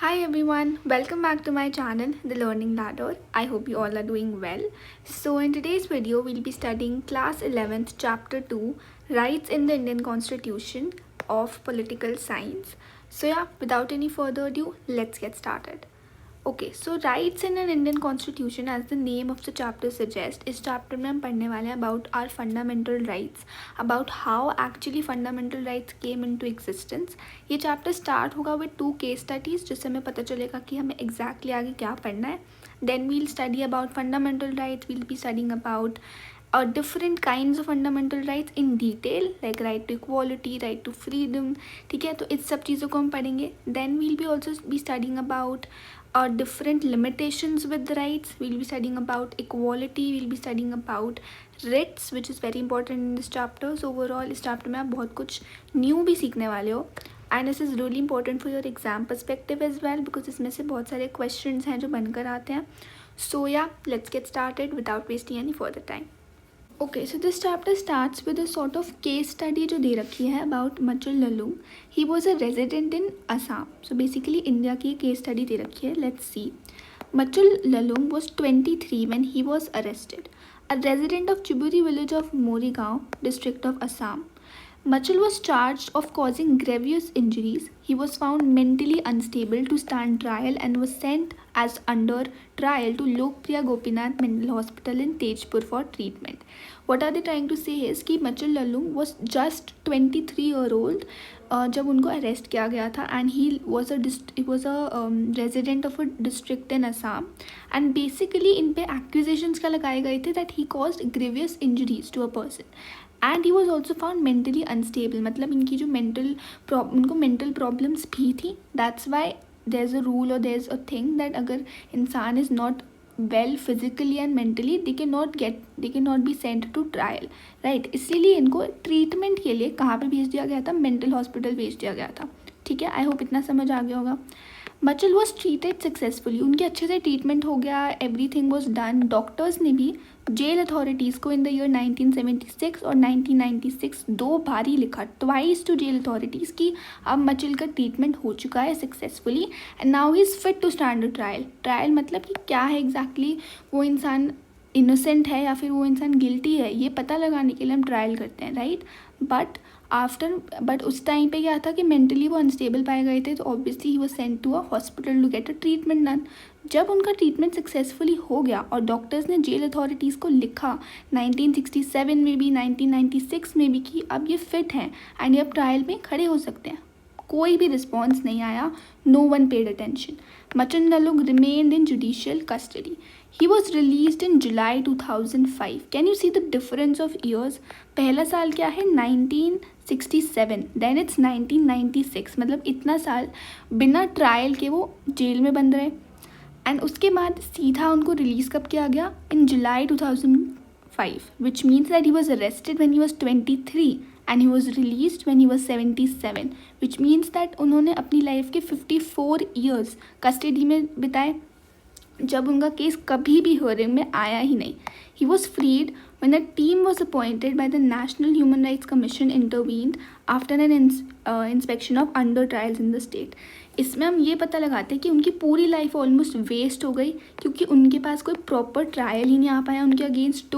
Hi everyone, welcome back to my channel, The Learning Ladder. I hope you all are doing well. So in today's video, we'll be studying class 11th chapter 2, Rights in the Indian Constitution of Political Science. So yeah, without any further ado, let's get started. Okay, so rights in an Indian constitution, as the name of the chapter suggests, इस chapter में हम पढ़ने वाले हैं about our fundamental rights, about how actually fundamental rights came into existence. ये chapter start होगा with 2 case studies जिससे हमें पता चलेगा कि हमें exactly आगे क्या पढ़ना है. Then we'll study about fundamental rights. We'll be studying about different kinds of fundamental rights in detail, like right to equality, right to freedom. ठीक है, तो इस सब चीज़ों को हम पढ़ेंगे. Then we'll be also be studying about different limitations with the rights. We'll be studying about equality. We'll be studying about writs, which is very important in this chapter. So overall इस chapter में आप बहुत कुछ new भी सीखने वाले हो. And this is really important for your exam perspective as well, because इसमें से बहुत सारे questions हैं जो बनकर आते हैं. So yeah, let's get started without wasting any further time. Okay, so this chapter starts with a sort of case study जो दे रखी है about मचुल ललूंग. He was a resident in Assam. So basically India की case study दे रखी है. Let's see. Machul Lalung was 23 when he was arrested. A resident of Chiburi village of Morigaon, district of Assam. Machul was charged of causing grievous injuries. He was found mentally unstable to stand trial and was sent as under trial to Lokpriya Gopinath Mental Hospital in Tejpur for treatment. What are they trying to say is कि Machul Lalung was just 23-year-old जब उनको arrest किया गया था, and he was a resident of a district in Assam, and basically इन पे accusations क्या लगाए गए थे that he caused grievous injuries to a person. And he was also found mentally unstable, मतलब इनकी जो उनको मेंटल प्रॉब्लम्स भी थी. That's why there is a rule और there is a thing that अगर इंसान is not well physically and mentally they can not be sent to trial, right. इसीलिए इनको ट्रीटमेंट के लिए कहाँ पे भेज दिया गया था? मेंटल हॉस्पिटल भेज दिया गया था. ठीक है, आई होप इतना समझ आ गया होगा. मचल वॉज ट्रीटेड सक्सेसफुली, उनके अच्छे से ट्रीटमेंट हो गया, एवरीथिंग वॉज डन. डॉक्टर्स ने भी जेल अथॉरिटीज़ को इन द ईयर 1976 और 1996 दो बार ही लिखा, ट्वाइस टू जेल अथॉरिटीज़ की अब मचल का ट्रीटमेंट हो चुका है successfully and now he is fit to stand a trial. Trial मतलब कि क्या है एग्जैक्टली, वो इंसान इनोसेंट है या फिर वो इंसान गिल्टी है, ये पता लगाने के लिए हम ट्रायल करते हैं, राइट. बट उस टाइम पे क्या था कि मेंटली वो अनस्टेबल पाए गए थे, तो ऑब्वियसली ही वो sent to a hospital to get a treatment done. जब उनका ट्रीटमेंट सक्सेसफुली हो गया और डॉक्टर्स ने जेल अथॉरिटीज़ को लिखा 1967 में भी 1996 में भी कि अब ये फिट हैं एंड ये अब ट्रायल में खड़े हो सकते हैं, कोई भी रिस्पॉन्स नहीं आया. No one paid attention. Machang Lalung remained in judicial custody. He was released in July 2005. Can you see the difference of years? पहला साल क्या है? 1967. Then it's 1996. मतलब इतना साल बिना ट्रायल के वो जेल में बंद रहे. एंड उसके बाद सीधा उनको रिलीज़ कब किया गया? इन जुलाई 2005, which means that he was arrested when he was 23 and he was released when he was 77, which means that उन्होंने अपनी लाइफ के 54 years कस्टडी में बिताए जब उनका केस कभी भी हियरिंग में आया ही नहीं. He was freed when a team was appointed by the National Human Rights Commission intervened after an inspection of under trials in the state. इसमें हम ये पता लगाते हैं कि उनकी पूरी लाइफ ऑलमोस्ट वेस्ट हो गई क्योंकि उनके पास कोई प्रॉपर ट्रायल ही नहीं आ पाया उनके against.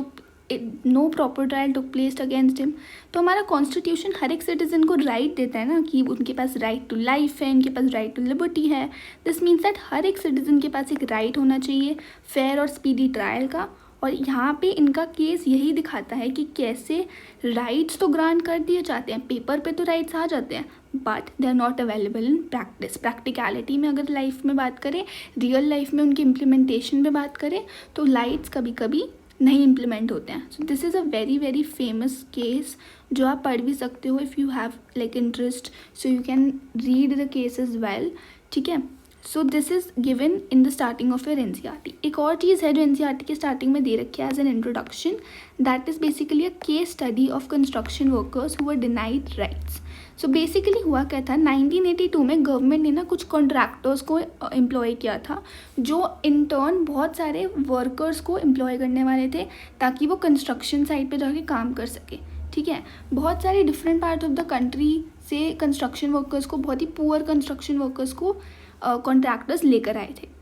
No proper trial took place against him. तो हमारा कॉन्स्टिट्यूशन हर एक सिटीजन को राइट देता है ना कि उनके पास राइट टू लाइफ है, उनके पास राइट टू लिबर्टी है. दिस मीन्स दैट हर एक सिटीजन के पास एक राइट होना चाहिए फेयर और स्पीडी ट्रायल का. और यहाँ पे इनका केस यही दिखाता है कि कैसे राइट्स तो ग्रांट कर दिए जाते हैं, पेपर पे तो राइट्स आ जाते हैं, but they are not available in practice. Practicality में अगर लाइफ में बात करें, रियल लाइफ में उनकी इम्प्लीमेंटेशन में बात करें, तो राइट्स कभी कभी नहीं इम्प्लीमेंट होते हैं. सो this is a very famous case जो आप पढ़ भी सकते हो if you have like interest, so you can read the case is well. ठीक है, सो this is given in the starting of your NCERT. एक और चीज़ है जो NCERT के स्टार्टिंग में दे रखी है as an introduction, that is basically a case study of construction workers who were denied rights. So basically हुआ क्या था, 1982 में गवर्नमेंट ने ना कुछ कॉन्ट्रैक्टर्स को एम्प्लॉय किया था जो इन टर्न बहुत सारे वर्कर्स को एम्प्लॉय करने वाले थे ताकि वो कंस्ट्रक्शन साइट पे जाके काम कर सके. ठीक है, बहुत सारे different part of the country से कंस्ट्रक्शन वर्कर्स को, बहुत ही पुअर कंस्ट्रक्शन वर्कर्स को कॉन्ट्रैक्टर्स लेकर आए थे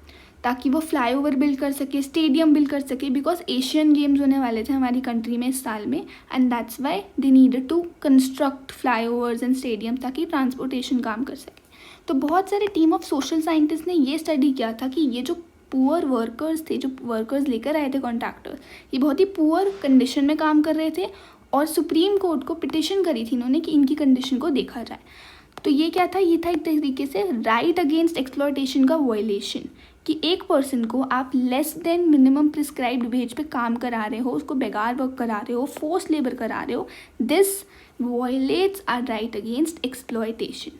ताकि वो फ्लाईओवर बिल्ड कर सके, स्टेडियम बिल्ड कर सके, बिकॉज एशियन गेम्स होने वाले थे हमारी कंट्री में इस साल में, and that's why they needed to construct flyovers and stadium ताकि ट्रांसपोर्टेशन काम कर सके। तो बहुत सारे टीम ऑफ सोशल साइंटिस्ट ने ये स्टडी किया था कि ये जो पुअर वर्कर्स थे, जो वर्कर्स लेकर आए थे कॉन्ट्रैक्टर्स, ये बहुत ही पुअर कंडीशन में काम कर रहे थे और सुप्रीम कोर्ट को पिटिशन करी थी इन्होंने कि इनकी कंडीशन को देखा जाए। तो ये क्या था, ये था एक तरीके से राइट अगेंस्ट एक्सप्लॉयटेशन का वायलेशन, कि एक पर्सन को आप less than minimum prescribed wage पे काम करा रहे हो, उसको बेगार वर्क करा रहे हो, फोर्स लेबर करा रहे हो, this violates our right against exploitation.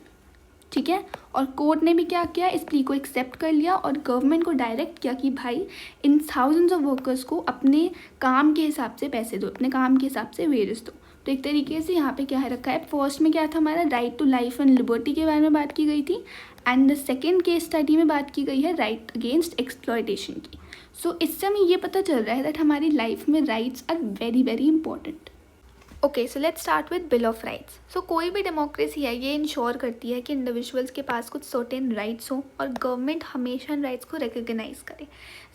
ठीक है, और कोर्ट ने भी क्या किया, इस प्ली को एक्सेप्ट कर लिया और गवर्नमेंट को डायरेक्ट किया कि भाई इन थाउजेंड्स ऑफ वर्कर्स को अपने काम के हिसाब से पैसे दो, अपने काम के हिसाब से वेजेस दो। तो एक तरीके से यहाँ पे क्या है रखा है, फर्स्ट में क्या था हमारा right to life and liberty के बारे में बात की गई थी, and the second case study में बात की गई है राइट अगेंस्ट एक्सप्लॉयटेशन की। सो इससे हमें ये पता चल रहा है दैट हमारी लाइफ में rights are very very important. Okay, so let's start with bill of rights. So कोई भी डेमोक्रेसी है ये इंश्योर करती है कि इंडिविजुअल्स के पास कुछ सर्टेन राइट्स हों और गवर्नमेंट हमेशा इन राइट्स को रिकग्नाइज करे।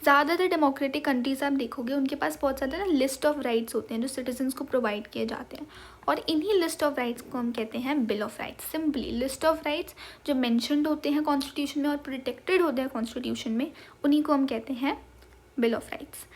ज़्यादातर डेमोक्रेटिक कंट्रीज आप देखोगे उनके पास बहुत ज़्यादा ना लिस्ट ऑफ राइट्स होते हैं जो सिटीजन्स को प्रोवाइड किए जाते हैं, और इन्हीं लिस्ट ऑफ राइट्स को हम कहते हैं bill of rights. Simply list of rights जो मैंशनड होते हैं कॉन्स्टिट्यूशन में और प्रोटेक्टेड होते हैं कॉन्स्टिट्यूशन में, उन्हीं को हम कहते हैं bill of rights.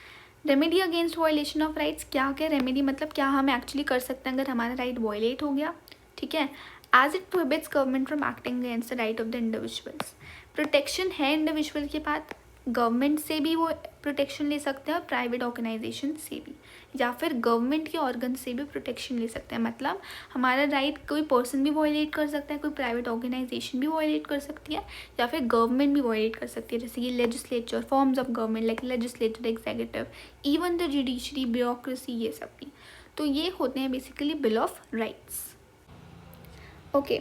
Remedy against violation of rights, क्या क्या रेमेडी मतलब क्या हम एक्चुअली कर सकते हैं अगर हमारा राइट वायलेट हो गया। ठीक है, as it prohibits government from acting against the right of the individuals. Protection है इंडिविजुअल के पास, गवर्नमेंट से भी वो प्रोटेक्शन ले सकते हैं और प्राइवेट ऑर्गेनाइजेशन से भी, या फिर गवर्नमेंट के ऑर्गन से भी प्रोटेक्शन ले सकते हैं। मतलब हमारा राइट कोई पर्सन भी वायलेट कर सकता है, कोई प्राइवेट ऑर्गेनाइजेशन भी वायलेट कर सकती है, या फिर गवर्नमेंट भी वायलेट कर सकती है, जैसे कि legislature, forms of government like legislature, executive, even the judiciary, bureaucracy, ये सब भी। तो ये होते हैं basically bill of rights. Okay,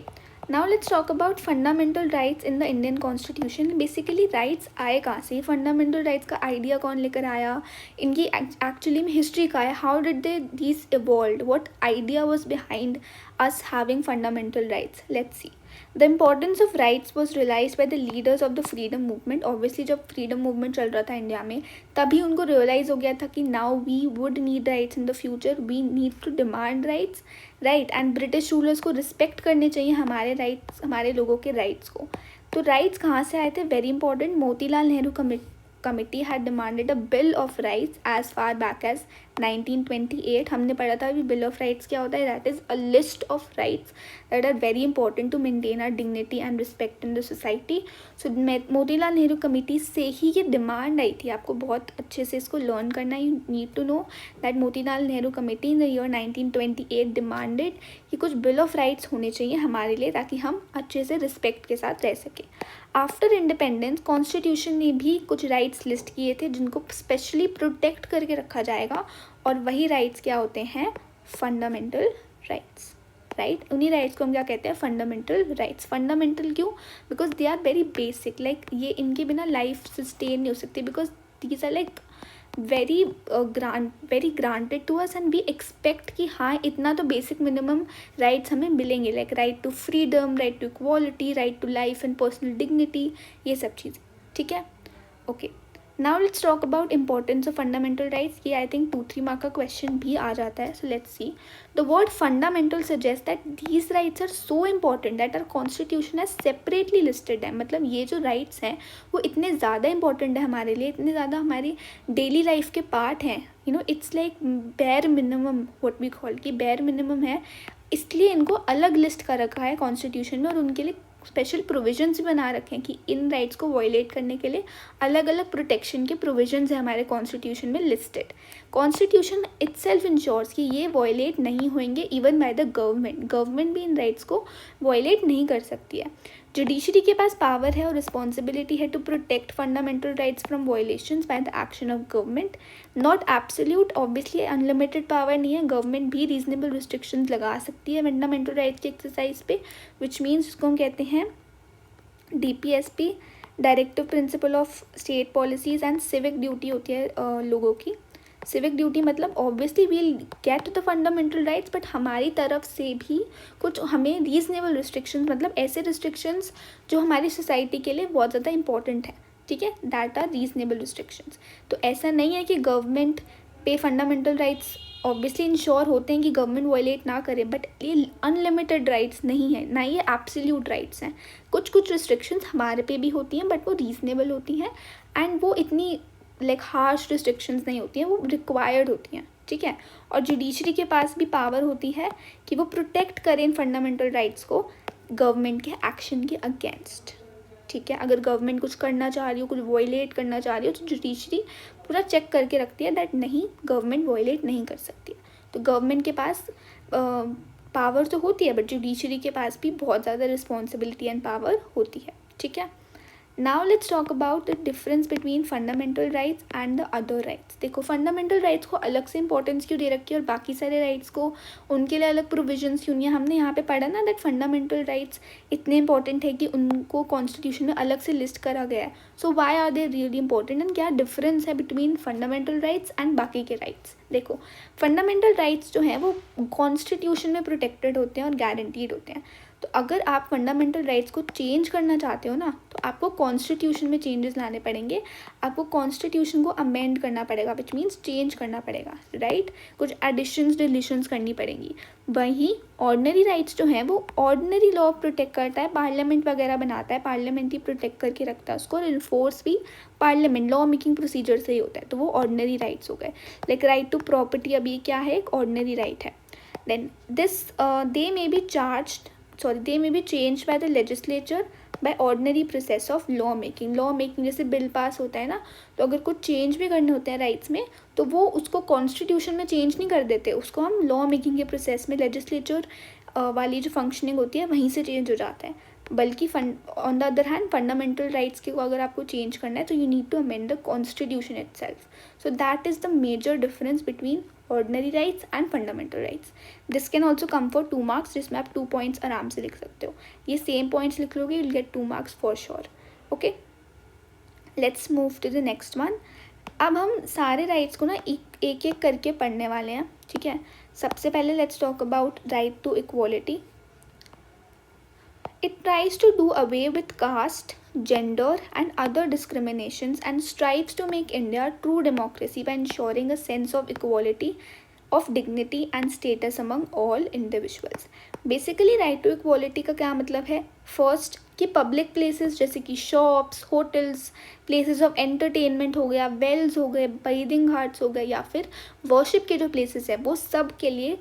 now let's talk about fundamental rights in the Indian constitution. Basically rights आए कहाँ से, फंडामेंटल राइट्स का आइडिया कौन लेकर आया, इनकी एक्चुअली में हिस्ट्री का है, how did they these evolve, what idea was behind us having fundamental rights. Let's see. The importance of rights was realized by the leaders of the freedom movement. Obviously जब freedom movement चल रहा था India में तभी उनको realize हो गया था कि now we would need rights in the future, we need to demand rights, right? And British rulers को respect करने चाहिए हमारे rights, हमारे लोगों के rights को। तो rights कहाँ से आए थे, very important, Motilal Nehru committee had demanded a bill of rights as far back as 1928। हमने पढ़ा था अभी बिल ऑफ राइट्स क्या होता है, that is a list of rights that are very important to maintain our dignity and respect in the society. So Motilal Nehru committee से ही ये डिमांड आई थी, आपको बहुत अच्छे से इसको लर्न करना, you need to know that Motilal Nehru committee in the year 1928 demanded कि कुछ बिल ऑफ राइट्स होने चाहिए हमारे लिए ताकि हम अच्छे से रिस्पेक्ट के साथ रह सकें। आफ्टर इंडिपेंडेंस कॉन्स्टिट्यूशन ने भी कुछ राइट्स लिस्ट किए थे जिनको स्पेशली प्रोटेक्ट करके रखा जाएगा, और वही राइट्स क्या होते हैं, फंडामेंटल राइट्स, राइट। उन्हीं राइट्स को हम क्या कहते हैं, फंडामेंटल राइट्स। फंडामेंटल क्यों, because they are very basic, like ये इनके बिना लाइफ सस्टेन नहीं हो सकती, because these are like very granted to us and we expect कि हाँ इतना तो बेसिक मिनिमम राइट्स हमें मिलेंगे, like right to freedom, right to equality, right to life and personal dignity, ये सब चीज़ें। ठीक है, okay. Now let's talk about importance of fundamental rights. ये आई थिंक 2-3 मार्क का क्वेश्चन भी आ जाता है। So let's see, the word fundamental suggest that these rights are so important that our constitution है सेपरेटली लिस्टेड है। मतलब ये जो राइट्स हैं वो इतने ज़्यादा इंपॉर्टेंट है हमारे लिए, इतने ज़्यादा हमारी डेली लाइफ के पार्ट हैं, you know it's like bare minimum, what we call कि बेयर मिनिमम है, इसलिए इनको अलग लिस्ट कर रखा है कॉन्स्टिट्यूशन में, और उनके लिए स्पेशल प्रोविजंस भी बना रखे हैं कि इन राइट्स को वायलेट करने के लिए अलग अलग प्रोटेक्शन के प्रोविजंस हैं हमारे कॉन्स्टिट्यूशन में लिस्टेड। कॉन्स्टिट्यूशन इटसेल्फ इंश्योर्स कि ये वायलेट नहीं होंगे इवन बाय द गवर्नमेंट भी इन राइट्स को वायलेट नहीं कर सकती है। जुडिशरी के पास पावर है और रिस्पॉन्सिबिलिटी है to protect fundamental rights from violations by the action of government, not absolute, obviously unlimited power नहीं है, गवर्नमेंट भी रीजनेबल रिस्ट्रिक्शंस लगा सकती है फंडामेंटल राइट्स की एक्सरसाइज पे, विच मीन्स उसको हम कहते हैं DPSP, directive principle of state policies and civic duty होती है लोगों की। सिविक ड्यूटी मतलब obviously we'll get the fundamental rights, but हमारी तरफ से भी कुछ हमें रीजनेबल रिस्ट्रिक्शंस, मतलब ऐसे रिस्ट्रिक्शंस जो हमारी सोसाइटी के लिए बहुत ज़्यादा इंपॉर्टेंट है, ठीक है, दैट आर रीजनेबल रिस्ट्रिक्शंस। तो ऐसा नहीं है कि गवर्नमेंट पे फंडामेंटल राइट्स ऑब्वियसली इंश्योर होते हैं कि गवर्नमेंट वायलेट ना करे, बट ये अनलिमिटेड राइट्स नहीं है, ना ये एब्सोल्यूट राइट्स हैं। कुछ कुछ रिस्ट्रिक्शंस हमारे पे भी होती हैं, बट वो रीजनेबल होती हैं एंड वो इतनी लाइक हार्श रिस्ट्रिक्शंस नहीं होती हैं, वो रिक्वायर्ड होती हैं, ठीक है। और जुडिशरी के पास भी पावर होती है कि वो प्रोटेक्ट करें इन फंडामेंटल राइट्स को गवर्नमेंट के एक्शन के अगेंस्ट, ठीक है। अगर गवर्नमेंट कुछ करना चाह रही हो, कुछ वॉयलेट करना चाह रही हो, तो जुडिशरी पूरा चेक करके रखती है दैट नहीं, गवर्नमेंट वॉयलेट नहीं कर सकती। तो गवर्नमेंट के पास पावर तो होती है, बट जुडिशरी के पास भी बहुत ज़्यादा रिस्पॉन्सिबिलिटी एंड पावर होती है, ठीक है। Now let's talk about the difference between fundamental rights and the other rights. देखो फंडामेंटल राइट्स को अलग से इंपॉर्टेंस क्यों दे रखी है और बाकी सारे राइट्स को उनके लिए अलग प्रोविजंस क्यों नहीं है। हमने यहाँ पे पढ़ा ना दैट फंडामेंटल राइट्स इतने इंपॉर्टेंट है कि उनको कॉन्स्टिट्यूशन में अलग से लिस्ट करा गया है। So why are they really important and क्या डिफरेंस है बिटवीन फंडामेंटल राइट्स एंड बाकी के राइट्स। देखो फंडामेंटल राइट्स जो हैं वो कॉन्स्टिट्यूशन में प्रोटेक्टेड होते हैं और गारंटीड होते हैं। तो अगर आप फंडामेंटल राइट्स को चेंज करना चाहते हो ना, तो आपको कॉन्स्टिट्यूशन में चेंजेस लाने पड़ेंगे, आपको कॉन्स्टिट्यूशन को अमेंड करना पड़ेगा, विच मीन्स चेंज करना पड़ेगा, राइट। कुछ एडिशंस डिलीशंस करनी पड़ेंगी। वहीं ऑर्डिनरी राइट्स जो हैं वो ऑर्डिनरी लॉ प्रोटेक्ट करता है, पार्लियामेंट वगैरह बनाता है, पार्लियामेंट ही प्रोटेक्ट करके रखता है उसको, और इन्फोर्स भी पार्लियामेंट लॉ मेकिंग प्रोसीजर से ही होता है। तो वो ऑर्डिनरी राइट्स हो गए। लाइक राइट टू प्रॉपर्टी अभी क्या है, एक ऑर्डिनरी राइट है। Then this they may be changed by the legislature by ordinary process of law making। जैसे बिल पास होता है ना, तो अगर कुछ चेंज भी करने होते हैं राइट्स में, तो वो उसको कॉन्स्टिट्यूशन में चेंज नहीं कर देते, उसको हम लॉ मेकिंग के प्रोसेस में लेजिस्लेचर वाली जो फंक्शनिंग होती है वहीं से चेंज हो जाता है। बल्कि on the other hand fundamental rights के को अगर आपको चेंज करना है तो you need to amend the constitution itself. So that is the major difference between ordinary rights and fundamental rights. This can also come for 2 marks, जिसमें आप 2 points आराम से लिख सकते हो। ये सेम पॉइंट्स लिख लोगे, will get 2 marks for sure. Okay, let's move to the next one. अब हम सारे राइट्स को ना एक एक करके पढ़ने वाले हैं, ठीक है। सबसे पहले let's talk about right to equality. It tries to do away with caste, gender and other discriminations and strives to make India a true democracy by ensuring a sense of equality, of dignity and status among all individuals। Basically right to equality का क्या मतलब है? First कि public places जैसे कि shops, hotels, places of entertainment हो गया, wells हो गए, bathing घाट्स हो गए, या फिर worship के जो places है वो सब के लिए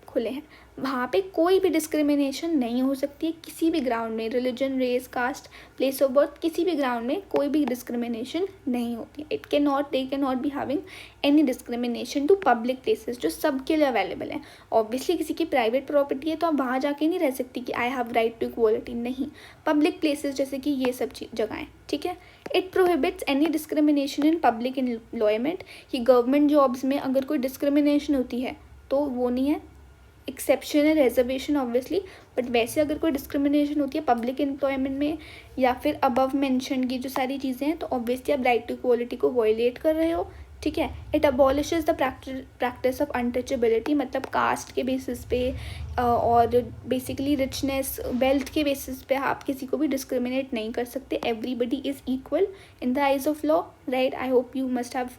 खुले हैं। वहाँ पे कोई भी डिस्क्रिमिनेशन नहीं हो सकती है किसी भी ग्राउंड में, religion, race, caste, place of birth, किसी भी ग्राउंड में कोई भी डिस्क्रिमिनेशन नहीं होती है। They can not be having any discrimination to public places जो सबके लिए अवेलेबल है। ऑब्वियसली किसी की प्राइवेट प्रॉपर्टी है तो आप वहाँ जाके नहीं रह सकती कि I have right to equality, नहीं। पब्लिक प्लेसेस जैसे कि ये सब जगहें, ठीक है। It prohibits any discrimination in public employment, कि गवर्नमेंट जॉब्स में अगर कोई डिस्क्रिमिनेशन होती है तो वो नहीं है, एक्सेप्शन है रिजर्वेशन ऑब्वियसली, बट वैसे अगर कोई डिस्क्रिमिनेशन होती है पब्लिक एम्प्लॉयमेंट में या फिर अबव मेंशन की जो सारी चीज़ें हैं, तो ऑब्वियसली आप राइट टू इक्वालिटी को वायलेट कर रहे हो, ठीक है। It अबॉलिशेस the practice of untouchability, मतलब कास्ट के बेसिस पे और बेसिकली रिचनेस, वेल्थ के बेसिस पे आप किसी को भी डिस्क्रिमिनेट नहीं कर सकते। Everybody is equal in the eyes of law, right. I hope you must have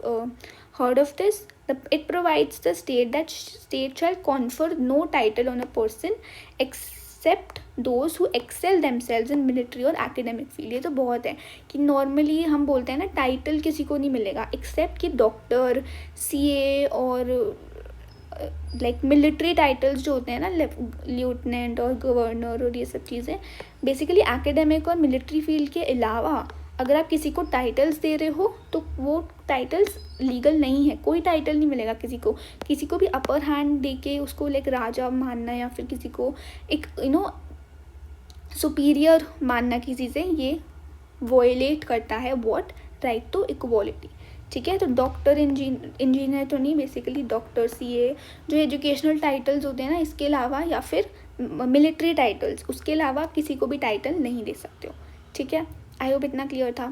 heard of this. It provides the state that state shall confer no title on a person except those who excel themselves in military और academic field। ये तो बहुत है कि normally हम बोलते हैं ना टाइटल किसी को नहीं मिलेगा एक्सेप्ट कि डॉक्टर, सीए और लाइक मिलिट्री टाइटल्स जो होते हैं ना, लेफ्टिनेंट और गवर्नर और ये सब चीज़ें, बेसिकली एकेडमिक और मिलिट्री फील्ड के अलावा अगर आप किसी को टाइटल्स दे रहे हो तो वो टाइटल्स लीगल नहीं है। कोई टाइटल नहीं मिलेगा किसी को भी अपर हैंड दे के उसको लाइक राजा मानना या फिर किसी को एक सुपीरियर मानना किसी से, ये वॉयलेट करता है व्हाट, राइट टू इक्वालिटी, ठीक है। तो डॉक्टर, इंजीनियर तो नहीं, बेसिकली डॉक्टर, सीए, जो एजुकेशनल टाइटल्स होते हैं ना, इसके अलावा या फिर मिलिट्री टाइटल्स, उसके अलावा किसी को भी टाइटल नहीं दे सकते हो, ठीक है। आई होप इतना क्लियर था।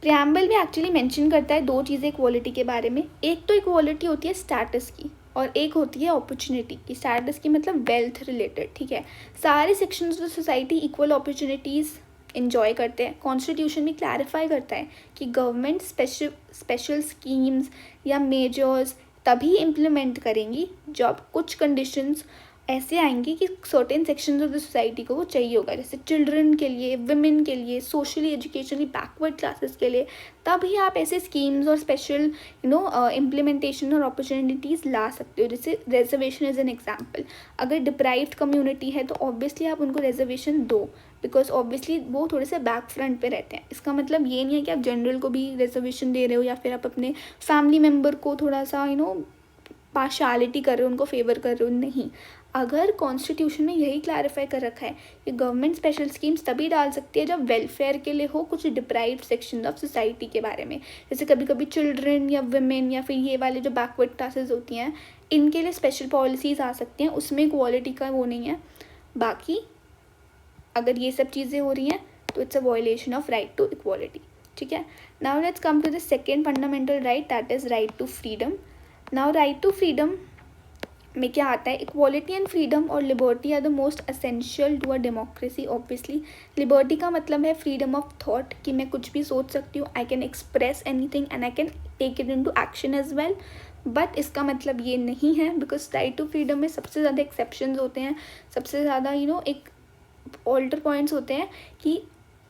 प्रियम्बल भी एक्चुअली मेंशन करता है दो चीज़ें इक्वालिटी के बारे में। एक तो इक्वालिटी होती है स्टेटस की और एक होती है अपॉर्चुनिटी की। स्टेटस की मतलब वेल्थ रिलेटेड, ठीक है। सारे sections of society equal opportunities enjoy करते हैं। कॉन्स्टिट्यूशन भी क्लैरिफाई करता है कि गवर्नमेंट स्पेशल स्कीम्स या मेजर्स तभी इम्प्लीमेंट करेंगी जब कुछ कंडीशंस ऐसे आएंगी कि certain sections of the society को वो चाहिए होगा, जैसे चिल्ड्रन के लिए, विमेन के लिए, सोशली एजुकेशनली बैकवर्ड क्लासेस के लिए। तभी आप ऐसे स्कीम्स और स्पेशल इम्प्लीमेंटेशन और अपॉर्चुनिटीज़ ला सकते हो। जैसे रिजर्वेशन इज़ एन एग्जाम्पल। अगर डिप्राइव्ड कम्युनिटी है तो ऑब्वियसली आप उनको रिजर्वेशन दो, बिकॉज ऑब्वियसली वो थोड़े से बैक फ्रंट पे रहते हैं। इसका मतलब ये नहीं है कि आप जनरल को भी रिजर्वेशन दे रहे हो या फिर आप अपने फैमिली मेम्बर को थोड़ा सा पार्शलिटी कर रहे हो, उनको फेवर कर रहे हो, नहीं। अगर कॉन्स्टिट्यूशन में यही क्लैरिफाई कर रखा है कि गवर्नमेंट स्पेशल स्कीम्स तभी डाल सकती है जब वेलफेयर के लिए हो, कुछ डिप्राइव्ड सेक्शन ऑफ सोसाइटी के बारे में। जैसे कभी कभी चिल्ड्रन या विमेन या फिर ये वाले जो बैकवर्ड क्लासेस होती हैं, इनके लिए स्पेशल पॉलिसीज़ आ सकती हैं, उसमें इक्वालिटी का वो नहीं है। बाकी अगर ये सब चीज़ें हो रही हैं तो it's a violation of right to equality, ठीक है। Now let's come to the second fundamental right, that is right to freedom. Now right to freedom में क्या आता है? इक्वालिटी एंड फ्रीडम और liberty are the most essential to a democracy. Obviously liberty का मतलब है फ्रीडम ऑफ थॉट, कि मैं कुछ भी सोच सकती हूँ, I can express anything and I can take it into action as well. But इसका मतलब ये नहीं है, बिकॉज राइट टू फ्रीडम में सबसे ज़्यादा एक्सेप्शंस होते हैं, सबसे ज़्यादा एक ऑल्टर पॉइंट्स होते हैं कि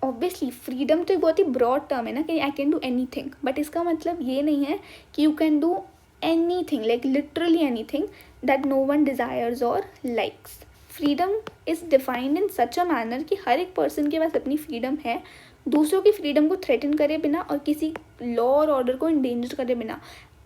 ऑब्वियसली फ्रीडम तो एक बहुत ही ब्रॉड टर्म है ना, कि I can do anything, but इसका मतलब ये नहीं है कि you can do anything, like literally anything that no one desires और likes. Freedom is defined in such a manner कि हर एक पर्सन के पास अपनी फ्रीडम है, दूसरों की फ्रीडम को थ्रेटन करे बिना और किसी लॉ और ऑर्डर को इंडेंजर करे बिना।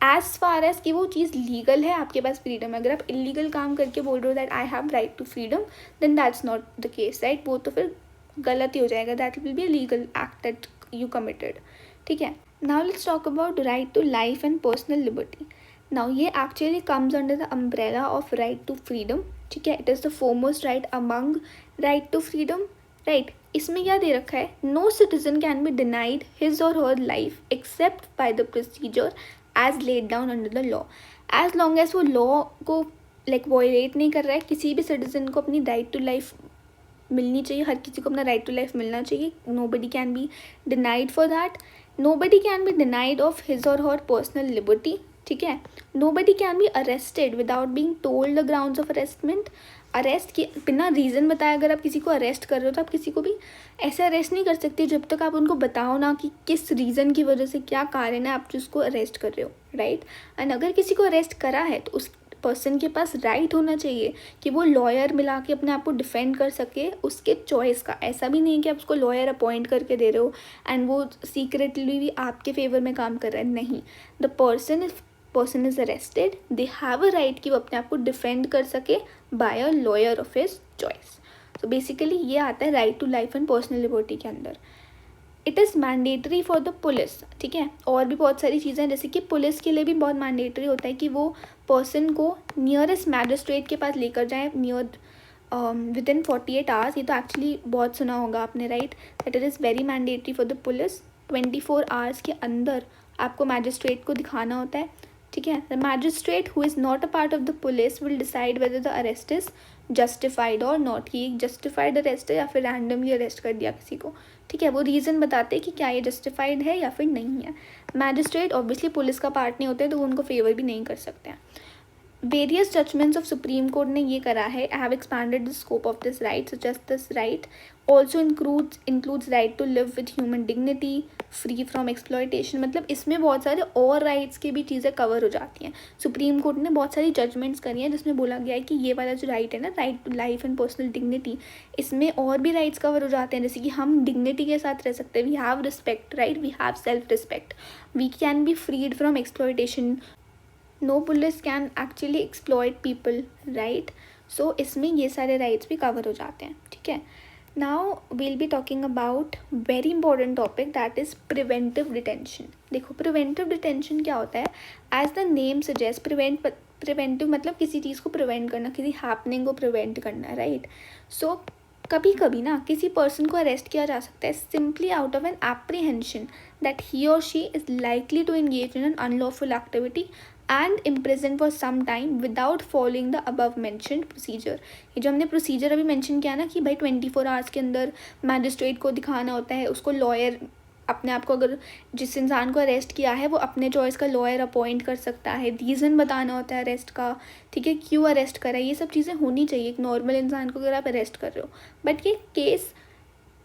एज फार एज कि वो चीज़ लीगल है, आपके पास फ्रीडम है। अगर आप इलीगल काम करके बोल रहे हो that I have right to freedom, then that's not the case, right. वो तो फिर गलत ही हो जाएगा, that will be a legal act that you committed, ठीक है। Now let's talk about right to life and personal liberty. Now ये actually comes under the umbrella of right to freedom, ठीक है। It is the foremost right among right to freedom, right. इसमें क्या दे रखा है? No citizen can be denied his or her life except by the procedure as laid down under the law. As long as वो law को violate नहीं कर रहा है, किसी भी सिटीजन को अपनी राइट टू लाइफ मिलनी चाहिए, हर किसी को अपना राइट टू लाइफ मिलना चाहिए। Nobody can be denied for that, nobody can be denied of his or her personal liberty, ठीक है। Nobody can be arrested without being told the grounds of arrestment. Arrest के बिना reason बताए अगर आप किसी को अरेस्ट कर रहे हो तो आप किसी को भी ऐसे अरेस्ट नहीं कर सकते जब तक आप उनको बताओ ना कि किस रीज़न की वजह से, क्या कारण है आप जिसको अरेस्ट कर रहे हो, राइट। एंड अगर किसी को अरेस्ट करा है तो उस पर्सन के पास राइट होना चाहिए कि वो लॉयर मिला के अपने आप को डिफेंड कर सके उसके चॉइस का। ऐसा भी नहीं कि आप उसको लॉयर अपॉइंट करके दे रहे हो एंड वो सीक्रेटली भी आपके फेवर में काम कर रहा है, नहीं। The person is arrested, they have a right कि वो अपने आप को डिफेंड कर सके by a lawyer of his choice. तो बेसिकली ये आता है right to life and personal liberty के अंदर। It is mandatory for the police, ठीक है। और भी बहुत सारी चीज़ें हैं, जैसे कि पुलिस के लिए भी बहुत मैंडेटरी होता है कि वो पर्सन को नियरेस्ट मैजिस्ट्रेट के पास लेकर जाए विद इन 48 आवर्स। ये तो एक्चुअली बहुत सुना होगा आपने, right. That it is very mandatory for the police. 24 hours के अंदर आपको मैजिस्ट्रेट को दिखाना होता है, ठीक है। The magistrate who is not a part of the police will decide whether the arrest is justified और नॉट। कि जस्टिफाइड अरेस्ट है या फिर रैंडमली अरेस्ट कर दिया किसी को, ठीक है। वो रीज़न बताते हैं कि क्या ये जस्टिफाइड है या फिर नहीं है। मैजिस्ट्रेट ऑब्वियसली पुलिस का पार्ट नहीं होते तो वो उनको फेवर भी नहीं कर सकते हैं। Various judgments of supreme court ने ये करा है, I have expanded the scope of this right, such as this right also includes right to live with human dignity free from exploitation. मतलब इसमें बहुत सारे और राइट्स की भी चीज़ें कवर हो जाती हैं। सुप्रीम कोर्ट ने बहुत सारी जजमेंट्स करी हैं जिसमें बोला गया है कि ये वाला जो राइट है ना, right to life and personal dignity, इसमें और भी राइट्स कवर हो जाते हैं। जैसे कि हम डिग्निटी के साथ रह सकते हैं, we have respect, right, we have self respect, we can be freed from exploitation, no police can actually exploit people, right. So इसमें ये सारे राइट्स भी कवर हो जाते हैं, ठीक है। Now we'll be talking about very important topic, that is preventive detention. देखो प्रिवेंटिव डिटेंशन क्या होता है? As the name suggest, preventive मतलब किसी चीज़ को प्रिवेंट करना, किसी हैपनिंग को प्रिवेंट करना, राइट। सो कभी कभी ना किसी पर्सन को अरेस्ट किया जा सकता है simply out of an apprehension that he or she is likely to engage in an unlawful activity and imprison for some time without following the above mentioned procedure. ये जो हमने प्रोसीजर अभी mention किया ना कि भाई 24 आवर्स के अंदर मैजिस्ट्रेट को दिखाना होता है, उसको लॉयर अपने आप को, अगर जिस इंसान को अरेस्ट किया है वो अपने चॉइस का लॉयर अपॉइंट कर सकता है, रीज़न बताना होता है अरेस्ट का, ठीक है, क्यों अरेस्ट करा, ये सब चीज़ें होनी चाहिए एक नॉर्मल इंसान को अगर आप अरेस्ट कर रहे हो। बट ये केस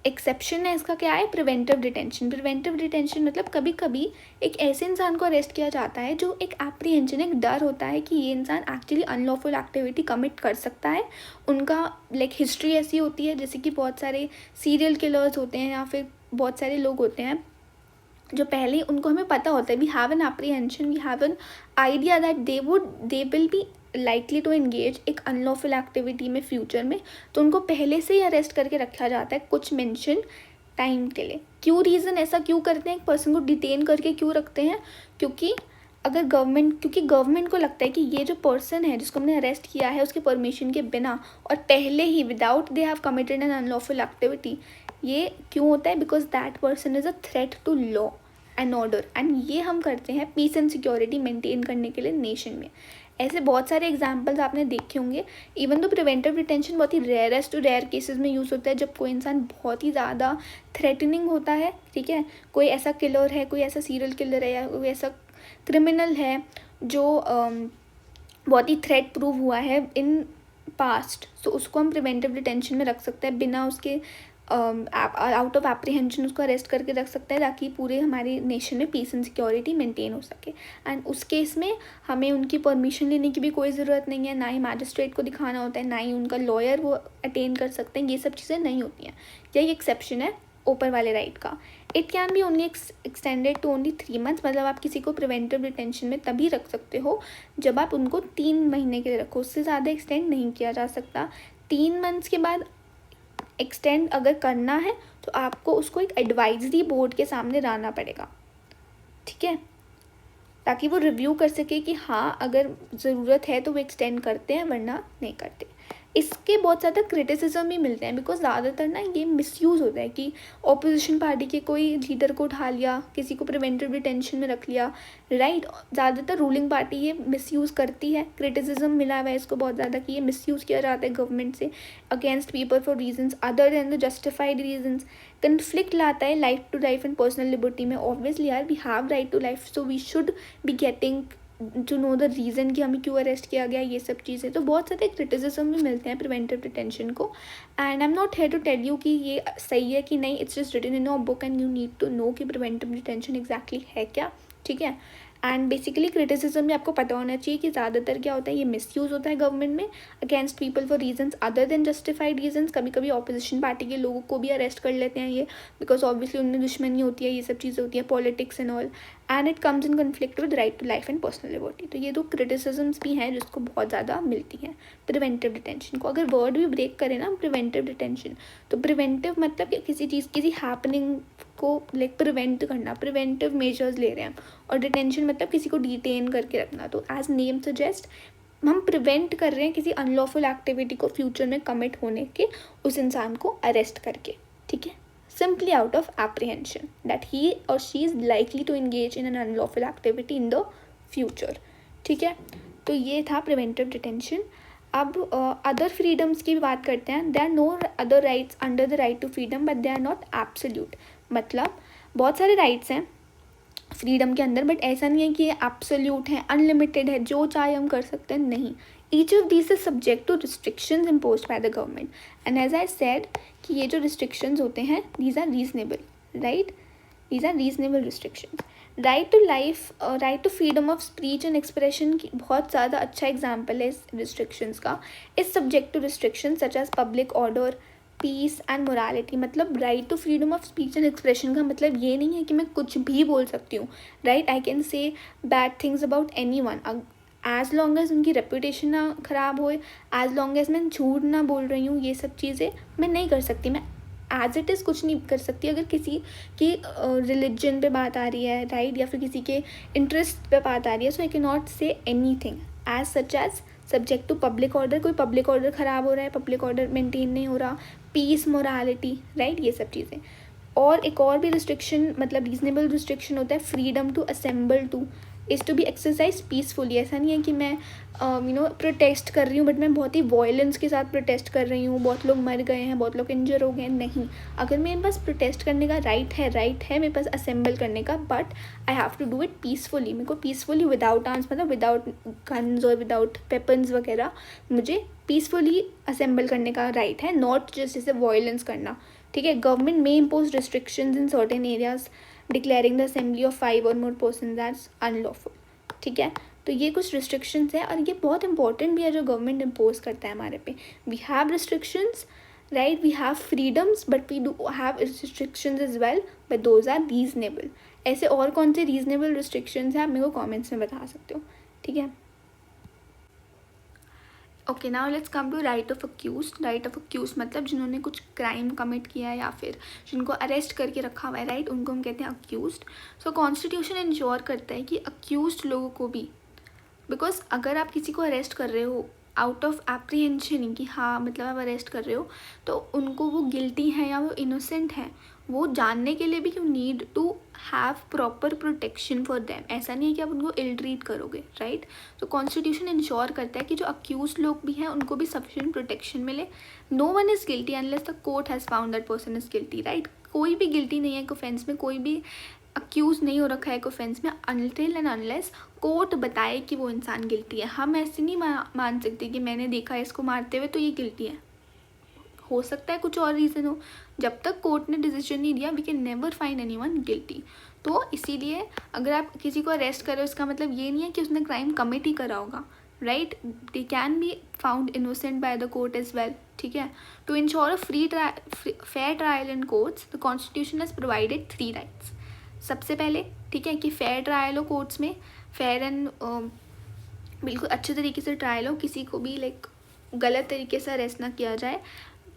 एक्सेप्शन है, इसका क्या है, प्रिवेंटिव डिटेंशन। प्रिवेंटिव डिटेंशन मतलब कभी कभी एक ऐसे इंसान को अरेस्ट किया जाता है जो एक एप्रीहेंशन, एक डर होता है कि ये इंसान एक्चुअली अनलॉफुल एक्टिविटी कमिट कर सकता है। उनका लाइक हिस्ट्री ऐसी होती है, जैसे कि बहुत सारे सीरियल किलर्स होते हैं या फिर बहुत सारे लोग होते हैं जो पहले उनको हमें पता होता है, we have an apprehension, we have an idea that they will be likely to engage एक अनलॉफुल एक्टिविटी में फ्यूचर में, तो उनको पहले से ही अरेस्ट करके रखा जाता है कुछ मेंशन टाइम के लिए। क्यों, रीज़न ऐसा क्यों करते हैं, एक पर्सन को डिटेन करके क्यों रखते हैं, क्योंकि गवर्नमेंट को लगता है कि ये जो पर्सन है जिसको हमने अरेस्ट किया है उसके परमिशन के बिना और पहले ही without they have committed an unlawful activity, ये क्यों होता है, because that person is a threat to law and order, and ये हम करते हैं पीस एंड सिक्योरिटी मेंटेन करने के लिए नेशन में। ऐसे बहुत सारे एग्जाम्पल्स आपने देखे होंगे। इवन तो प्रिवेंटिव डिटेंशन बहुत ही रेयरेस्ट टू रेयर केसेस में यूज़ होता है, जब कोई इंसान बहुत ही ज़्यादा थ्रेटनिंग होता है, ठीक है, कोई ऐसा किलर है, कोई ऐसा सीरियल किलर है या कोई ऐसा क्रिमिनल है जो बहुत ही थ्रेट प्रूव हुआ है इन पास्ट, तो उसको हम प्रिवेंटिव डिटेंशन में रख सकते हैं, बिना उसके आउट ऑफ एप्रीहेंशन उसको अरेस्ट करके रख सकते हैं, ताकि पूरे हमारे नेशन में पीस एंड सिक्योरिटी मेंटेन हो सके। एंड उस केस में हमें उनकी परमिशन लेने की भी कोई ज़रूरत नहीं है, ना ही मैजिस्ट्रेट को दिखाना होता है, ना ही उनका लॉयर वो अटेंड कर सकते हैं, ये सब चीज़ें नहीं होती हैं। यही एक्सेप्शन है ऊपर वाले राइट का। It can be only extended to only 3 months, मतलब आप किसी को प्रिवेंटिव डिटेंशन में तभी रख सकते हो जब आप उनको 3 महीने के लिए रखो, उससे ज़्यादा एक्सटेंड नहीं किया जा सकता। 3 मंथ्स के बाद एक्सटेंड अगर करना है तो आपको उसको एक एडवाइजरी बोर्ड के सामने लाना पड़ेगा, ठीक है, ताकि वो रिव्यू कर सके कि हाँ अगर ज़रूरत है तो वो एक्सटेंड करते हैं वरना नहीं करते। इसके बहुत ज़्यादा क्रिटिसिज्म भी मिलते हैं, बिकॉज ज़्यादातर ना ये मिसयूज़ होता है कि ऑपोजिशन पार्टी के कोई लीडर को उठा लिया, किसी को प्रिवेंटिव डिटेंशन में रख लिया, राइट। ज़्यादातर रूलिंग पार्टी ये मिसयूज़ करती है, क्रिटिसिज्म मिला हुआ है इसको बहुत ज़्यादा कि ये मिसयूज़ किया जाता है गवर्नमेंट से against people for reasons other than the justified reasons. Conflict लाता है life to life and personal liberty में। ऑब्वियसली यार we have right to life, so we should be getting to know the reason कि हमें क्यों arrest किया गया, ये सब चीज़ें। तो बहुत सारे क्रिटिसिज्म भी मिलते हैं प्रिवेंटिव डिटेंशन को, and I am not here to tell you कि ये सही है कि नहीं, it's just written in your book and you need to know कि प्रिवेंटिव डिटेंशन एग्जैक्टली है क्या, ठीक है। एंड बेसिकली क्रिटिसिज्म भी आपको पता होना चाहिए कि ज़्यादातर क्या होता है, ये मिसयूज़ होता है गवर्नमेंट में against people for reasons other then justified reasons. कभी कभी ऑपोजिशन पार्टी के लोगों को भी अरेस्ट कर लेते हैं ये, बिकॉज ऑब्वियसली उनमें दुश्मनी होती है, ये सब चीज़ें होती है, politics and all, and it comes in conflict with right to life and personal liberty. तो ये दो क्रिटिसिजम्स भी हैं जिसको बहुत ज़्यादा मिलती हैं प्रिवेंटिव डिटेंशन को। अगर वर्ड भी ब्रेक करें ना प्रिवेंटिव डिटेंशन, तो प्रिवेंटिव मतलब कि किसी चीज़ किसी हैपनिंग को लाइक प्रिवेंट करना, प्रिवेंटिव मेजर्स ले रहे हैं, और डिटेंशन मतलब किसी को डिटेन करके रखना। तो एज नेम सजेस्ट हम प्रिवेंट कर रहे हैं किसी अनलॉफुल एक्टिविटी को फ्यूचर में कमिट होने के, उस इंसान को अरेस्ट करके, ठीक है, simply out of apprehension that he or she is likely to engage in an unlawful activity in the future, ठीक है। तो ये था प्रिवेंटिव डिटेंशन। अब अदर फ्रीडम्स की बात करते हैं। There are no other rights under the right to freedom but they are not absolute. मतलब बहुत सारे राइट्स हैं फ्रीडम के अंदर, बट ऐसा नहीं है कि ये एब्सोल्यूट है, अनलिमिटेड है, जो चाहे हम कर सकते हैं, नहीं। Each of this is subject to restrictions imposed by the government, and as I said कि ये जो रिस्ट्रिक्शंस होते हैं these are reasonable, right, these are reasonable restrictions. Right to life, right to freedom of speech and expression की बहुत ज़्यादा अच्छा example है इस रिस्ट्रिक्शंस का। Is subject to restriction such as public order, peace and morality. मतलब right to freedom of speech and expression का मतलब ये नहीं है कि मैं कुछ भी बोल सकती हूँ, right. I can say bad things about anyone, as long as उनकी रेपुटेशन ना ख़राब हो, एज लॉन्ग एज मैं झूठ ना बोल रही हूँ, ये सब चीज़ें मैं नहीं कर सकती। मैं एज इट इज़ कुछ नहीं कर सकती। अगर किसी की रिलीजन पे बात आ रही है, राइट, या फिर किसी के इंटरेस्ट पे बात आ रही है, so I can not say anything as such as subject to public order. कोई पब्लिक ऑर्डर ख़राब हो रहा है, पब्लिक ऑर्डर मेंटेन नहीं हो रहा, पीस, मोरालिटी, राइट, ये सब चीज़ें। और एक और भी रिस्ट्रिक्शन, मतलब रीजनेबल रिस्ट्रिक्शन होता है, freedom to assemble to is to be exercise peacefully. ऐसा नहीं है कि मैं प्रोटेस्ट कर रही हूँ बट मैं बहुत ही वॉयलेंस के साथ प्रोटेस्ट कर रही हूँ, बहुत लोग मर गए हैं, बहुत लोग इंजर हो गए हैं। नहीं, अगर मेरे पास प्रोटेस्ट करने का राइट है मेरे पास असेंबल करने का, but I have to do it peacefully. मेरे को पीसफुली विदाउट आर्म्स, मतलब विदाउट गन्स और विदाउट वेपन्स वगैरह, मुझे पीसफुली असेंबल करने का राइट है, नॉट जस्ट जैसे वॉयलेंस करना। ठीक है। Government may impose restrictions in certain areas declaring the assembly of 5 और मोर पर्सन एज अनलॉफुल। ठीक है। तो ये कुछ रिस्ट्रिक्शंस है और ये बहुत इंपॉर्टेंट भी है जो गवर्नमेंट इम्पोज करता है हमारे पे। We have restrictions, right, we have freedoms, but we do have restrictions as well, but those are reasonable. ऐसे और कौन से रीजनेबल रिस्ट्रिक्शंस हैं आप मेरे को कॉमेंट्स में बता सकते हो। ठीक है। Okay, now let's come to right of accused. Right of accused मतलब जिन्होंने कुछ क्राइम कमिट किया है या फिर जिनको अरेस्ट करके रखा हुआ है, राइट, उनको हम कहते हैं अक्यूज्ड। सो कॉन्स्टिट्यूशन इंश्योर करता है कि अक्यूज्ड लोगों को भी, बिकॉज अगर आप किसी को अरेस्ट कर रहे हो आउट ऑफ एप्रीहेंशन कि हाँ मतलब आप अरेस्ट कर रहे हो, तो उनको वो गिल्टी है या वो इनोसेंट है वो जानने के लिए भी you need to have proper protection for them. ऐसा नहीं है कि आप उनको इल ट्रीट करोगे, राइट। तो कॉन्स्टिट्यूशन इंश्योर करता है कि जो अक्यूज लोग भी हैं उनको भी सफिशिएंट प्रोटेक्शन मिले। No one is guilty unless the court has found that person is guilty, right. कोई भी गिल्टी नहीं है एक ऑफेंस में, कोई भी अक्यूज नहीं हो रखा है एक ऑफेंस में अनटिल एंड अनलेस कोर्ट बताए कि वो इंसान गिल्टी है। हम ऐसे नहीं मान सकते कि मैंने देखा है इसको मारते हुए तो ये गिल्टी है, हो सकता है कुछ और रीज़न हो। जब तक कोर्ट ने डिसीजन नहीं दिया we can never find anyone guilty. तो इसीलिए अगर आप किसी को अरेस्ट करो इसका मतलब ये नहीं है कि उसने क्राइम कमिट ही करा होगा, right. They can be found innocent by the court as well. ठीक है। To ensure a fair trial in courts the constitution has provided 3 rights. सबसे पहले, ठीक है, कि फेयर ट्रायल हो कोर्ट्स में, फेयर एंड बिल्कुल अच्छे तरीके से ट्रायल हो, किसी को भी लाइक गलत तरीके से अरेस्ट ना किया जाए।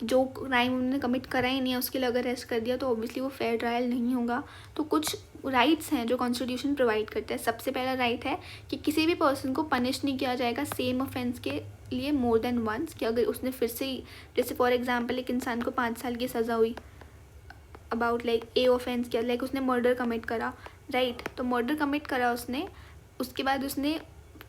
जो क्राइम उन्होंने कमिट करा ही नहीं है उसके लिए अगर अरेस्ट कर दिया तो ऑब्वियसली वो फेयर ट्रायल नहीं होगा। तो कुछ राइट्स हैं जो कॉन्स्टिट्यूशन प्रोवाइड करता है। सबसे पहला राइट है कि किसी भी पर्सन को पनिश नहीं किया जाएगा सेम ऑफेंस के लिए मोर देन वंस, कि अगर उसने फिर से, जैसे फॉर एग्जाम्पल एक इंसान को 5 साल की सज़ा हुई अबाउट लाइक ए ऑफेंस किया, लाइक उसने मर्डर कमिट करा, राइट। तो मर्डर कमिट करा उसने, उसके बाद उसने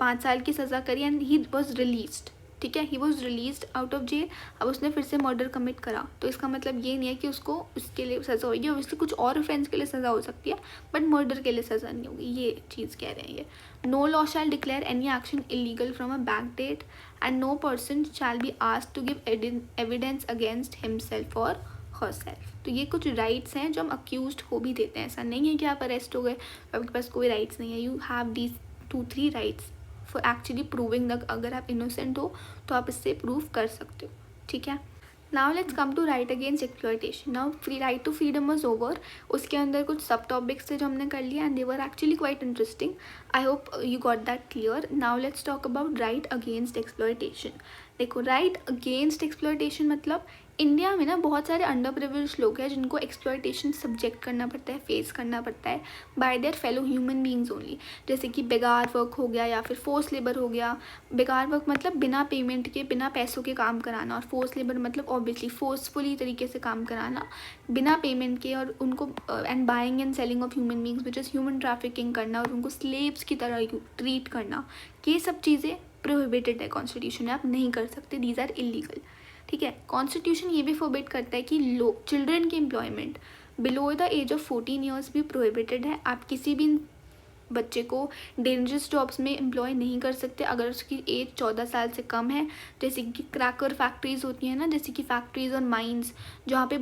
5 साल की सज़ा करी एंड ही वॉज रिलीज्ड। ठीक है, he was released out of jail. अब उसने फिर से मर्डर कमिट करा तो इसका मतलब ये नहीं है कि उसको उसके लिए सज़ा होगी। ऑब्वियसली कुछ और ऑफेंस के लिए सज़ा हो सकती है बट मर्डर के लिए सज़ा नहीं होगी, ये चीज़ कह रहे हैं ये। No law shall declare any action illegal from a back date and no person shall be asked to give evidence against himself और हरसेल्फ। तो ये कुछ राइट्स हैं जो हम अक्यूज्ड को भी देते हैं। ऐसा नहीं है कि आप अरेस्ट हो गए आपके पास कोई राइट्स नहीं है। You have these 2-3 rights for actually proving the, अगर आप इनोसेंट हो तो आप इससे प्रूव कर सकते हो। ठीक है। Now let's come to right against exploitation. Now free right to freedom was over. उसके अंदर कुछ सब टॉपिक्स थे जो हमने कर लिया and they were actually quite interesting. I hope you got that clear. Now let's talk about right against exploitation. देखो, राइट अगेंस्ट एक्सप्लॉयटेशन मतलब इंडिया में ना बहुत सारे अंडर प्रिविलेज्ड लोग हैं जिनको एक्सप्लॉयटेशन सब्जेक्ट करना पड़ता है, फेस करना पड़ता है bye there fellow human beings only. जैसे कि बेगार वर्क हो गया या फिर फोर्स लेबर हो गया। बेगार वर्क मतलब बिना पेमेंट के, बिना पैसों के काम कराना, और फोर्स लेबर मतलब ऑब्वियसली फोर्सफुली तरीके से काम कराना बिना पेमेंट के, और उनको and buying and selling of human beings which is human trafficking करना और उनको स्लेव्स की तरह ट्रीट करना। ये सब चीज़ें प्रोहिबिटेड है कॉन्स्टिट्यूशन में, आप नहीं कर सकते, दीज आर इलीगल। ठीक है। कॉन्स्टिट्यूशन ये भी फोरबिड करता है कि चिल्ड्रन की employment below the age of 14 years भी प्रोहिबिटेड है। आप किसी भी बच्चे को डेंजरस जॉब्स में एम्प्लॉय नहीं कर सकते अगर उसकी एज 14 साल से कम है। जैसे कि क्रैकर फैक्ट्रीज होती हैं ना, जैसे कि फैक्ट्रीज और माइंस जहाँ पे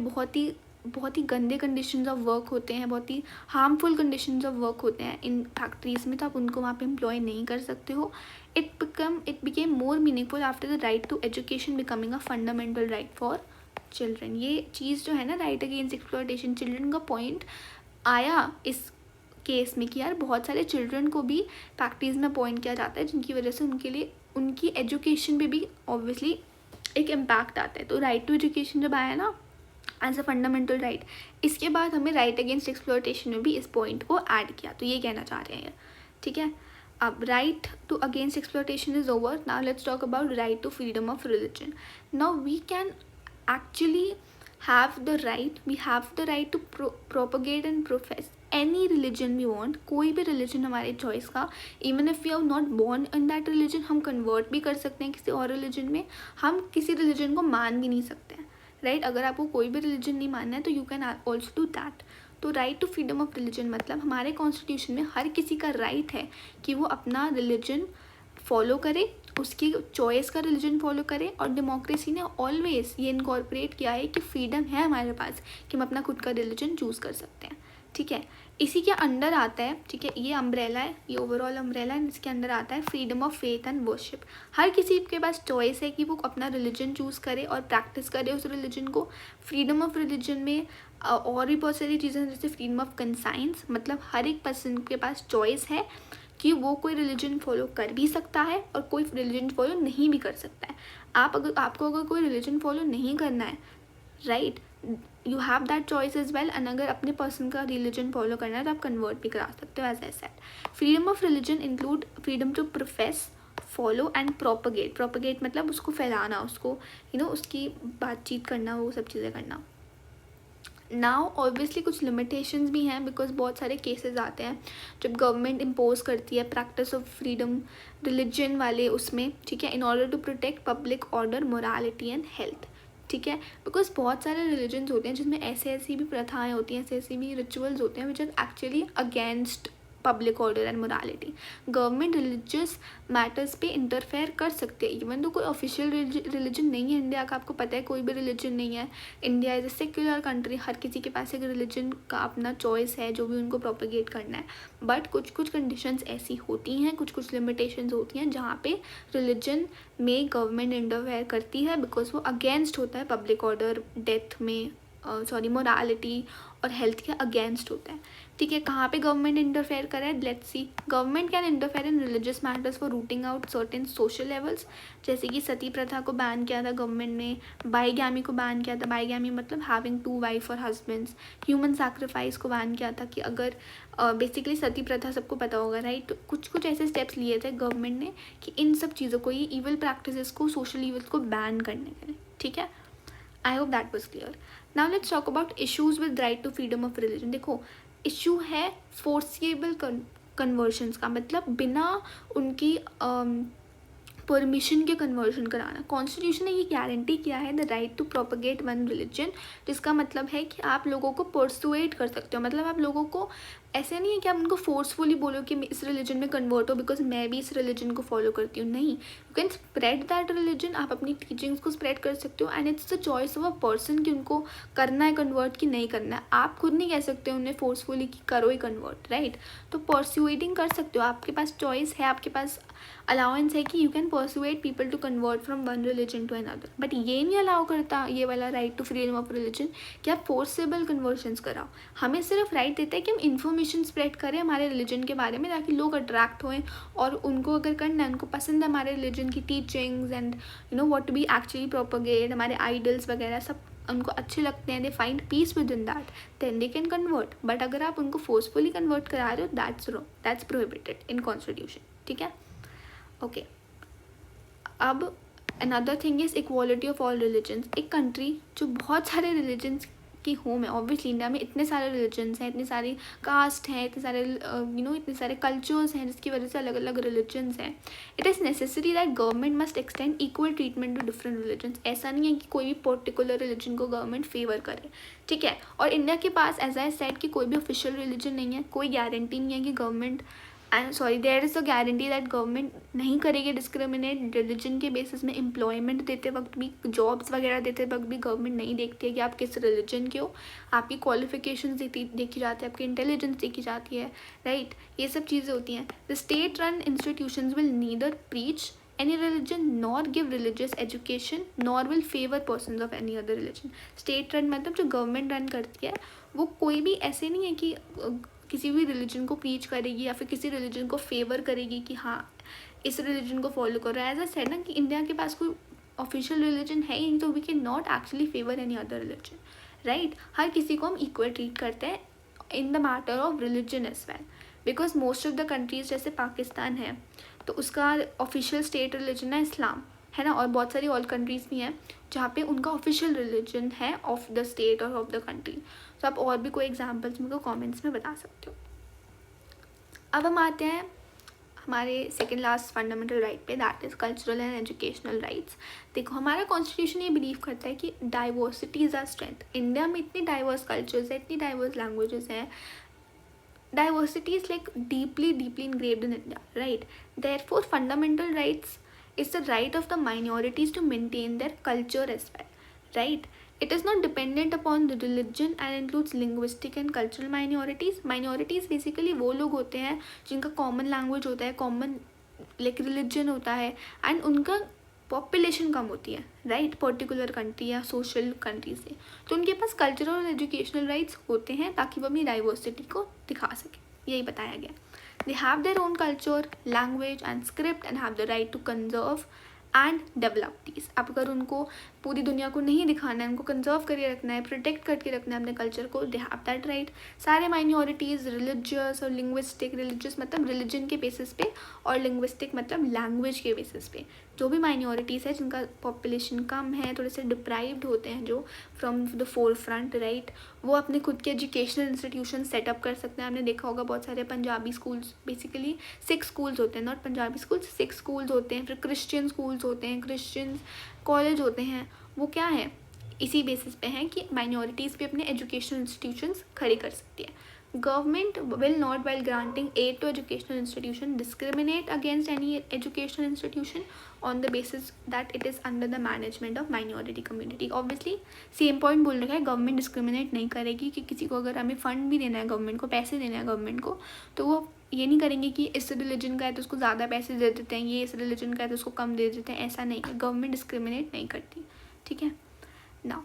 बहुत ही गंदे कंडीशंस ऑफ वर्क होते हैं, बहुत ही हार्मफुल कंडीशंस ऑफ वर्क होते हैं इन फैक्ट्रीज़ में, तो आप उनको वहाँ पे एम्प्लॉय नहीं कर सकते हो। It became more meaningful after the right to education becoming a fundamental right for children. ये चीज़ जो है ना, राइट अगेंस्ट एक्सप्लॉयटेशन, चिल्ड्रन का पॉइंट आया इस केस में कि यार बहुत सारे चिल्ड्रन को भी फैक्ट्रीज़ में अपॉइंट किया जाता है जिनकी वजह से उनके लिए उनकी एजुकेशन पे भी ऑब्वियसली एक इम्पैक्ट आता है। तो राइट टू एजुकेशन जब आया ना एज अ फंडामेंटल राइट, इसके बाद हमें राइट अगेंस्ट एक्सप्लॉयटेशन में भी इस पॉइंट को ऐड किया। तो ये कहना चाह रहे हैं। ठीक है। अब right to against exploitation is over. Now let's talk about right to freedom of religion. Now we can actually have the right, we have the right to propagate and profess any religion we want. कोई भी religion हमारे choice का, even if we are not born in that religion, हम convert भी कर सकते हैं किसी और religion में. हम किसी religion को मान भी नहीं सकते हैं, right? अगर आपको कोई भी religion नहीं मानना है तो you can also do that. तो right to freedom of religion मतलब हमारे कॉन्स्टिट्यूशन में हर किसी का राइट है कि वो अपना रिलीजन फॉलो करे, उसकी चॉइस का रिलीजन फॉलो करे. और डेमोक्रेसी ने ऑलवेज ये इनकॉर्पोरेट किया है कि फ्रीडम है हमारे पास कि हम अपना खुद का रिलीजन चूज़ कर सकते हैं. ठीक है, इसी के अंडर आता है, ठीक है, ये अम्ब्रेला है, ये ओवरऑल अम्ब्रेला है. इसके अंदर आता है freedom of faith and worship. हर किसी के पास चॉइस है कि वो अपना रिलीजन चूज़ करे और प्रैक्टिस करे उस रिलीजन को. फ्रीडम ऑफ रिलीजन में और भी बहुत सारी चीज़ें हैं, जैसे फ्रीडम ऑफ कंसाइंस, मतलब हर एक पर्सन के पास चॉइस है कि वो कोई रिलीजन फॉलो कर भी सकता है और कोई रिलीजन फॉलो नहीं भी कर सकता है. आपको अगर कोई रिलीजन फॉलो नहीं करना है, right, you have that choice is well. And अगर अपने पर्सन का रिलीजन फॉलो करना है तो आप कन्वर्ट भी करा सकते हो, as I said. Freedom of religion include freedom to profess, follow and propagate. Propagate मतलब उसको फैलाना, उसको उसकी बातचीत करना, वो सब चीज़ें करना. नाउ ऑब्वियसली कुछ लिमिटेशंस भी हैं, बिकॉज बहुत सारे केसेस आते हैं जब गवर्नमेंट इम्पोज करती है प्रैक्टिस ऑफ फ्रीडम रिलीजन वाले उसमें, ठीक है, in order to protect public order, morality and health. ठीक है, बिकॉज बहुत सारे रिलीजन्स होते हैं जिसमें ऐसी भी प्रथाएं होती हैं, ऐसे भी रिचुअल्स होते हैं which are actually against public order and morality. Government religious matters पे इंटरफेयर कर सकते हैं, इवन तो कोई ऑफिशियल रिलीजन नहीं है इंडिया का. आपको पता है कोई भी रिलीजन नहीं है. India is a secular country. हर किसी के पास एक रिलीजन का अपना चॉइस है जो भी उनको प्रोपेगेट करना है. बट कुछ कंडीशंस ऐसी होती हैं, कुछ लिमिटेशंस होती हैं जहाँ पे रिलीजन में गवर्नमेंट इंटरफेयर करती है, बिकॉज वो अगेंस्ट होता है पब्लिक ऑर्डर, डेथ में मोरालिटी और हेल्थ के अगेंस्ट होता है. ठीक है, कहाँ पे गवर्नमेंट इंटरफेयर करे, let's see. Government can interfere in religious matters for routing out certain social levels. जैसे कि सती प्रथा को बैन किया था गवर्नमेंट ने, बाईगैमी को बैन किया था. बाईगैमी मतलब हैविंग 2 वाइफ और हस्बैंड्स. ह्यूमन सैक्रिफाइस को बैन किया था कि अगर बेसिकली सती प्रथा सबको पता होगा, राइट. तो कुछ ऐसे स्टेप्स लिए थे गवर्नमेंट ने कि इन सब चीज़ों को, ये ईवल प्रैक्टिसेस को, सोशल ईवल्स को बैन करने के लिए. ठीक है, I hope that was clear. Now let's talk about issues with right to freedom of religion. देखो, इशू है फोर्सिएबल कन्वर्शंस का, मतलब बिना उनकी परमिशन के कन्वर्शन कराना. कॉन्स्टिट्यूशन ने ये गारंटी किया है the right to propagate one religion, जिसका मतलब है कि आप लोगों को परसुएट कर सकते हो. मतलब आप लोगों को ऐसे नहीं है कि आप उनको फोर्सफुली बोलो कि इस रिलीजन में कन्वर्ट हो बिकॉज मैं भी इस रिलीजन को फॉलो करती हूँ. नहीं, you can spread that religion. आप अपनी टीचिंग्स को स्प्रेड कर सकते हो and it's the choice of a person कि उनको करना है कन्वर्ट कि नहीं करना है. आप खुद नहीं कह सकते उन्हें फोर्सफुली कि करो ही कन्वर्ट, राइट. तो परसुएटिंग कर सकते हो, आपके पास चॉइस है, आपके पास अलाउंस है कि you can persuade people to convert from one religion to another. But ये नहीं अलाउ करता ये वाला right to freedom of religion कि आप फोर्सेबल कन्वर्शंस कराओ. हमें सिर्फ राइट देता है कि हम इन्फॉर्मेशन स्प्रेड करें हमारे रिलीजन के बारे में, ताकि लोग अट्रैक्ट होएं और उनको अगर करना है, उनको पसंद है हमारे रिलीजन की teachings and what we actually propagate, हमारे आइडल्स वगैरह सब उनको अच्छे लगते हैं, they find peace within that, then they can convert. But अगर आप उनको फोर्सफुली कन्वर्ट करा रहे हो, that's wrong, that's prohibited in constitution. ठीक है, ओके. अब another thing is equality of all religions. एक कंट्री जो बहुत सारे रिलीजन्स की होम है, ऑब्वियसली इंडिया में इतने सारे रिलीजन्स हैं, इतनी सारी कास्ट हैं, इतने सारे इतने सारे कल्चर्स हैं, जिसकी वजह से अलग अलग रिलीजन्स हैं. It is necessary that government must extend equal treatment to different religions. ऐसा नहीं है कि कोई भी पर्टिकुलर रिलीजन को गवर्नमेंट फेवर करे. ठीक है, और इंडिया के पास एज आई सेड कि कोई भी ऑफिशियल रिलीजन नहीं है, कोई गारंटी नहीं है कि government there is a guarantee that government नहीं करेगी डिस्क्रिमिनेट रिलीजन के बेसिस में. एम्प्लॉयमेंट देते वक्त भी, जॉब्स वगैरह देते वक्त भी गवर्नमेंट नहीं देखती है कि आप किस रिलीजन के हो. आपकी क्वालिफिकेशन देखी जाती है, आपकी इंटेलिजेंस देखी जाती है, राइट. ये सब चीज़ें होती हैं. The state run institutions will neither preach any religion nor give religious education nor will favor persons of any other religion. State run मतलब जो गवर्नमेंट रन करती है वो कोई भी ऐसे नहीं है कि किसी भी रिलीजन को प्रीच करेगी या फिर किसी रिलीजन को फेवर करेगी कि हाँ इस रिलीजन को फॉलो करो. एज अ सेड ना कि इंडिया के पास कोई ऑफिशियल रिलीजन है ही नहीं, तो we can not actually favour any other religion, right. हर किसी को हम इक्वल ट्रीट करते हैं in the matter of religion as well, because most of the countries जैसे पाकिस्तान है तो उसका ऑफिशियल स्टेट रिलीजन है इस्लाम, है ना। और बहुत सारी और कंट्रीज़ भी हैं जहाँ पे उनका ऑफिशियल रिलीजन है ऑफ द स्टेट और ऑफ द कंट्री। तो आप और भी कोई एग्जाम्पल्स मेरे को कॉमेंट्स में बता सकते हो। अब हम आते हैं हमारे सेकेंड लास्ट फंडामेंटल राइट पे, that is cultural and educational rights. देखो हमारा कॉन्स्टिट्यूशन ये बिलीव करता है कि diversity is our strength. India में इतनी डाइवर्स कल्चर्स है, इतनी डाइवर्स लैंग्वेजेस हैं, diversity is like deeply engraved in India, right? Therefore fundamental rights is the right of the minorities to maintain their culture as well, right? It is not dependent upon the religion and includes linguistic and cultural minorities basically वो लोग होते हैं जिनका common language होता है, common like religion होता है, and उनका पॉपुलेशन कम होती है, राइट, पर्टिकुलर कंट्री या सोशल कंट्री से, तो उनके पास कल्चरल और एजुकेशनल राइट्स होते हैं ताकि वो अपनी डाइवर्सिटी को दिखा सके। यही बताया गया। They have their own culture, language and script and have the right to conserve and develop these. अब अगर उनको पूरी दुनिया को नहीं दिखाना है, उनको कंजर्व करके रखना है, प्रोटेक्ट करके रखना है अपने कल्चर को, दे हैव दैट राइट। सारे माइनॉरिटीज़ रिलीजियस और लिंग्विस्टिक, रिलीजियस मतलब रिलीजन के बेसिस पे और लिंग्विस्टिक मतलब लैंग्वेज के बेसिस पे, जो भी माइनॉरिटीज़ है जिनका पॉपुलेशन कम है, थोड़े से डिप्राइव्ड होते हैं जो from the four front, right, वो अपने खुद के एजुकेशनल इंस्टीट्यूशन सेटअप कर सकते हैं। आपने देखा होगा बहुत सारे पंजाबी स्कूल्स, बेसिकली 6 स्कूल्स होते हैं, नॉट पंजाबी स्कूल्स, 6 स्कूल्स होते हैं। फिर क्रिश्चियन स्कूल्स होते हैं, क्रिश्चियन कॉलेज होते हैं। वो क्या है, इसी बेसिस पे हैं कि माइनॉरिटीज़ भी अपने एजुकेशनल इंस्टीट्यूशंस खड़े कर सकती है। Government will not, while granting aid to educational institution, discriminate against any educational institution on the basis that it is under the management of minority community. Obviously same point बोल रखा है, government discriminate नहीं करेगी कि किसी को अगर हमें फ़ंड भी देना है गवर्नमेंट को, पैसे देना है गवर्नमेंट को, तो वो ये नहीं करेंगे कि इस रिलीजन का है तो उसको ज़्यादा पैसे दे देते हैं, ये इस रिलीजन का है तो उसको कम दे देते हैं, ऐसा नहीं है। गवर्नमेंट डिस्क्रिमिनेट नहीं करती, ठीक है। Now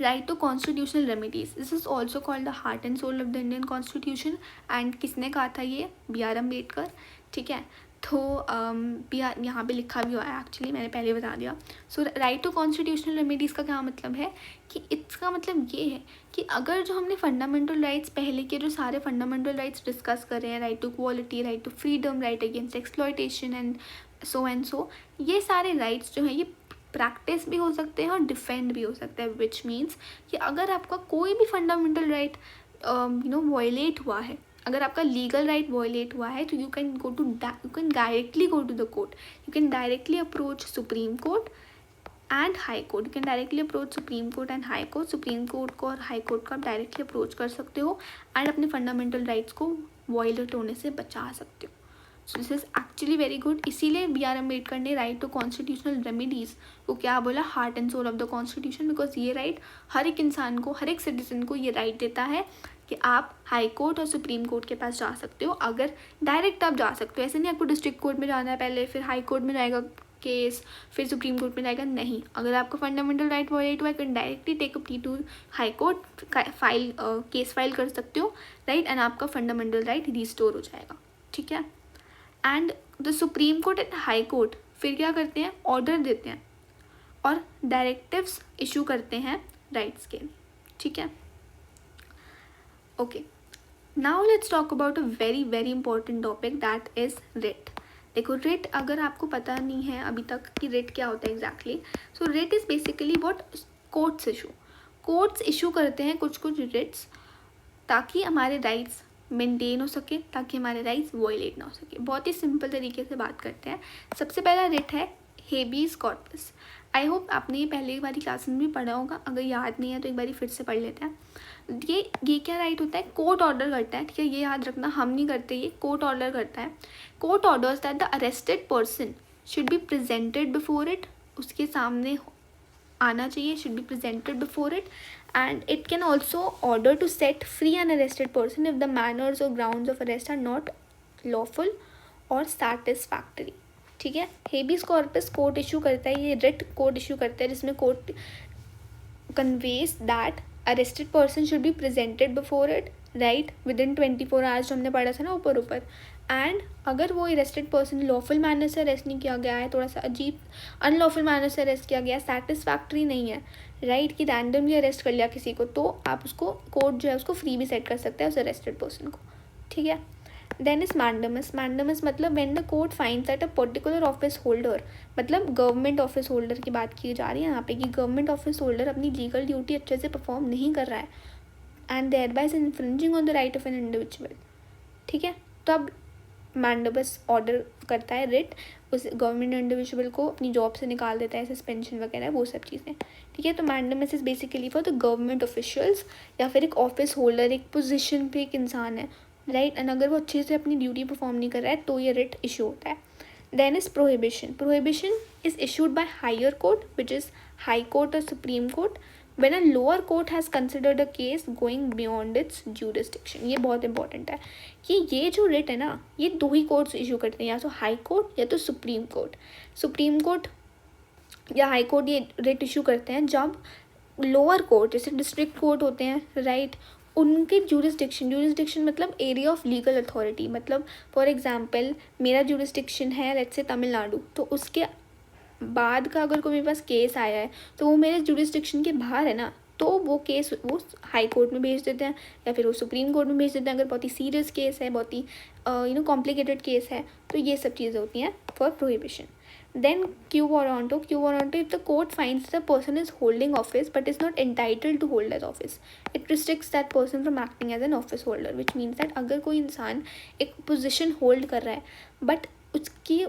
right to constitutional remedies, this is also called the heart and soul of the Indian constitution. And किसने कहा था ये, BR अम्बेडकर, ठीक है। तो यहाँ पे लिखा भी हुआ है, एक्चुअली मैंने पहले बता दिया। सो राइट टू कॉन्स्टिट्यूशनल रेमेडीज़ का क्या मतलब है कि इसका मतलब ये है कि अगर जो हमने फंडामेंटल राइट्स पहले के जो सारे फंडामेंटल राइट्स डिस्कस कर रहे हैं, right to equality, right to freedom, right against exploitation and so, ये सारे राइट्स जो हैं ये प्रैक्टिस भी हो सकते हैं और डिफेंड भी हो सकते हैं। विच मीन्स कि अगर आपका कोई भी फंडामेंटल राइट वायलेट हुआ है, अगर आपका लीगल राइट वायलेट हुआ है, तो you can directly go to the court, you can directly approach supreme court and high court, you can directly approach supreme court and high court. Supreme court को और high court को आप directly approach कर सकते हो and अपने fundamental rights को violet होने से बचा सकते हो। So this is actually very good. इसीलिए BR अम्बेडकर ने राइट टू कॉन्स्टिट्यूशनल रेमेडीज़ को क्या बोला, heart and soul of the constitution, because ये राइट हर एक इंसान को, हर एक सिटीजन को ये राइट देता है कि आप हाई कोर्ट और सुप्रीम कोर्ट के पास जा सकते हो। अगर डायरेक्ट आप जा सकते हो, ऐसे नहीं आपको डिस्ट्रिक्ट कोर्ट में जाना है पहले, फिर हाई कोर्ट में जाएगा केस, फिर सुप्रीम कोर्ट में जाएगा, नहीं। अगर आपका फंडामेंटल राइट वायलेट हुआ है, can directly take a plea to high court, case file कर सकते हो, राइट, एंड आपका फंडामेंटल राइट रिस्टोर हो जाएगा, ठीक है। एंड द सुप्रीम कोर्ट एंड हाई कोर्ट फिर क्या करते हैं, ऑर्डर देते हैं और डायरेक्टिव्स इशू करते हैं राइट्स के, ठीक है। Okay, now let's talk about a very important topic, that is writ. देखो रिट, अगर आपको पता नहीं है अभी तक कि रिट क्या होता है exactly, so writ is basically what courts issue करते हैं कुछ रिट्स ताकि हमारे राइट्स मेंटेन हो सके, ताकि हमारे राइट्स वायलेट ना हो सके। बहुत ही सिंपल तरीके से बात करते हैं। सबसे पहला रिट है हेबियस कॉर्पस। आई होप आपने ये पहले वाली क्लास में भी पढ़ा होगा, अगर याद नहीं है तो एक बार फिर से पढ़ लेते हैं। ये क्या राइट होता है, कोर्ट ऑर्डर करता है, ठीक है, ये याद रखना, हम नहीं करते, ये कोर्ट ऑर्डर करता है। Court orders that the arrested person should be presented before it, उसके सामने आना चाहिए, should be presented before it, and it can also order to set free an arrested person if the manners or grounds of arrest are not lawful or satisfactory, ठीक है। Habeas corpus court issue करता है, ये writ court issue करता है, जिसमें court conveys that arrested person should be presented before it, right, with in 24 hours, जो हमने पढ़ा था ना ऊपर। एंड अगर वो अरेस्टेड पर्सन लॉफुल मैनर से अरेस्ट नहीं किया गया है, थोड़ा सा अजीब अनलॉफुल मैनर से अरेस्ट किया गया है, सेटिस्फैक्ट्री नहीं है, राइट, कि रैंडमली अरेस्ट कर लिया किसी को, तो आप उसको कोर्ट जो है उसको फ्री भी सेट कर सकते हैं उस अरेस्टेड पर्सन को, ठीक है। Then is mandamus. मैंडेमस मतलब when the court finds that a particular office holder, मतलब गवर्नमेंट ऑफिस होल्डर की बात की जा रही है यहाँ पे कि गवर्नमेंट ऑफिस होल्डर अपनी लीगल ड्यूटी अच्छे से परफॉर्म नहीं कर रहा है and thereby is infringing on the right of an individual. ठीक है, तो अब मैंडेमस ऑर्डर करता है, रिट, उस गवर्नमेंट इंडिविजुअल को अपनी जॉब से निकाल देता है, सस्पेंशन वगैरह वो सब चीज़ें. ठीक है, तो mandamus is basically for the government officials या फिर एक ऑफिस होल्डर, एक पोजीशन पे एक इंसान है, राइट, एंड अगर वो अच्छे से अपनी ड्यूटी परफॉर्म नहीं कर रहा है तो ये रिट इशू होता है. Then is prohibition. Prohibition is issued by higher court which is high court और supreme court when a lower court has considered a case going beyond its jurisdiction. ये बहुत इंपॉर्टेंट है कि ये जो रिट है ना, ये दो ही कोर्ट्स इशू करते हैं, या तो हाई कोर्ट या तो सुप्रीम कोर्ट. सुप्रीम कोर्ट या हाई कोर्ट ये रिट इशू करते हैं जब लोअर कोर्ट जैसे डिस्ट्रिक्ट कोर्ट होते हैं, राइट, उनके जुरिस्डिक्शन मतलब एरिया ऑफ लीगल अथॉरिटी. मतलब फॉर एग्जांपल मेरा जुरिस्डिक्शन है लेट्स से तमिलनाडु, तो उसके बाद का अगर कोई मेरे पास केस आया है तो वो मेरे जुरिस्डिक्शन के बाहर है ना, तो वो केस वो हाई कोर्ट में भेज देते हैं या फिर वो सुप्रीम कोर्ट में भेज देते हैं अगर बहुत ही सीरियस केस है, बहुत ही कॉम्प्लिकेटेड केस है. तो ये सब चीज़ें होती हैं for prohibition. Then quo warranto. Quo warranto if the court finds the person is holding office but is not entitled to hold as office, it restricts that person from acting as an office holder, which means that अगर कोई इंसान एक position hold कर रहा है but उसकी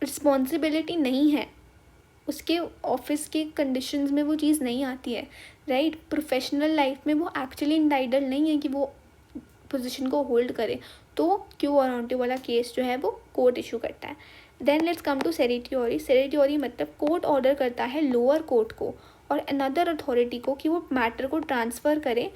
responsibility नहीं है, उसके ऑफिस के कंडीशंस में वो चीज़ नहीं आती है, राइट, प्रोफेशनल लाइफ में वो एक्चुअली इंटाइटल्ड नहीं है कि वो पोजीशन को होल्ड करे, तो क्यू वारंटी वाला केस जो है वो कोर्ट इशू करता है. Then let's come to certiorari. Certiorari मतलब कोर्ट ऑर्डर करता है लोअर कोर्ट को और अनदर अथॉरिटी को कि वो मैटर को ट्रांसफ़र करे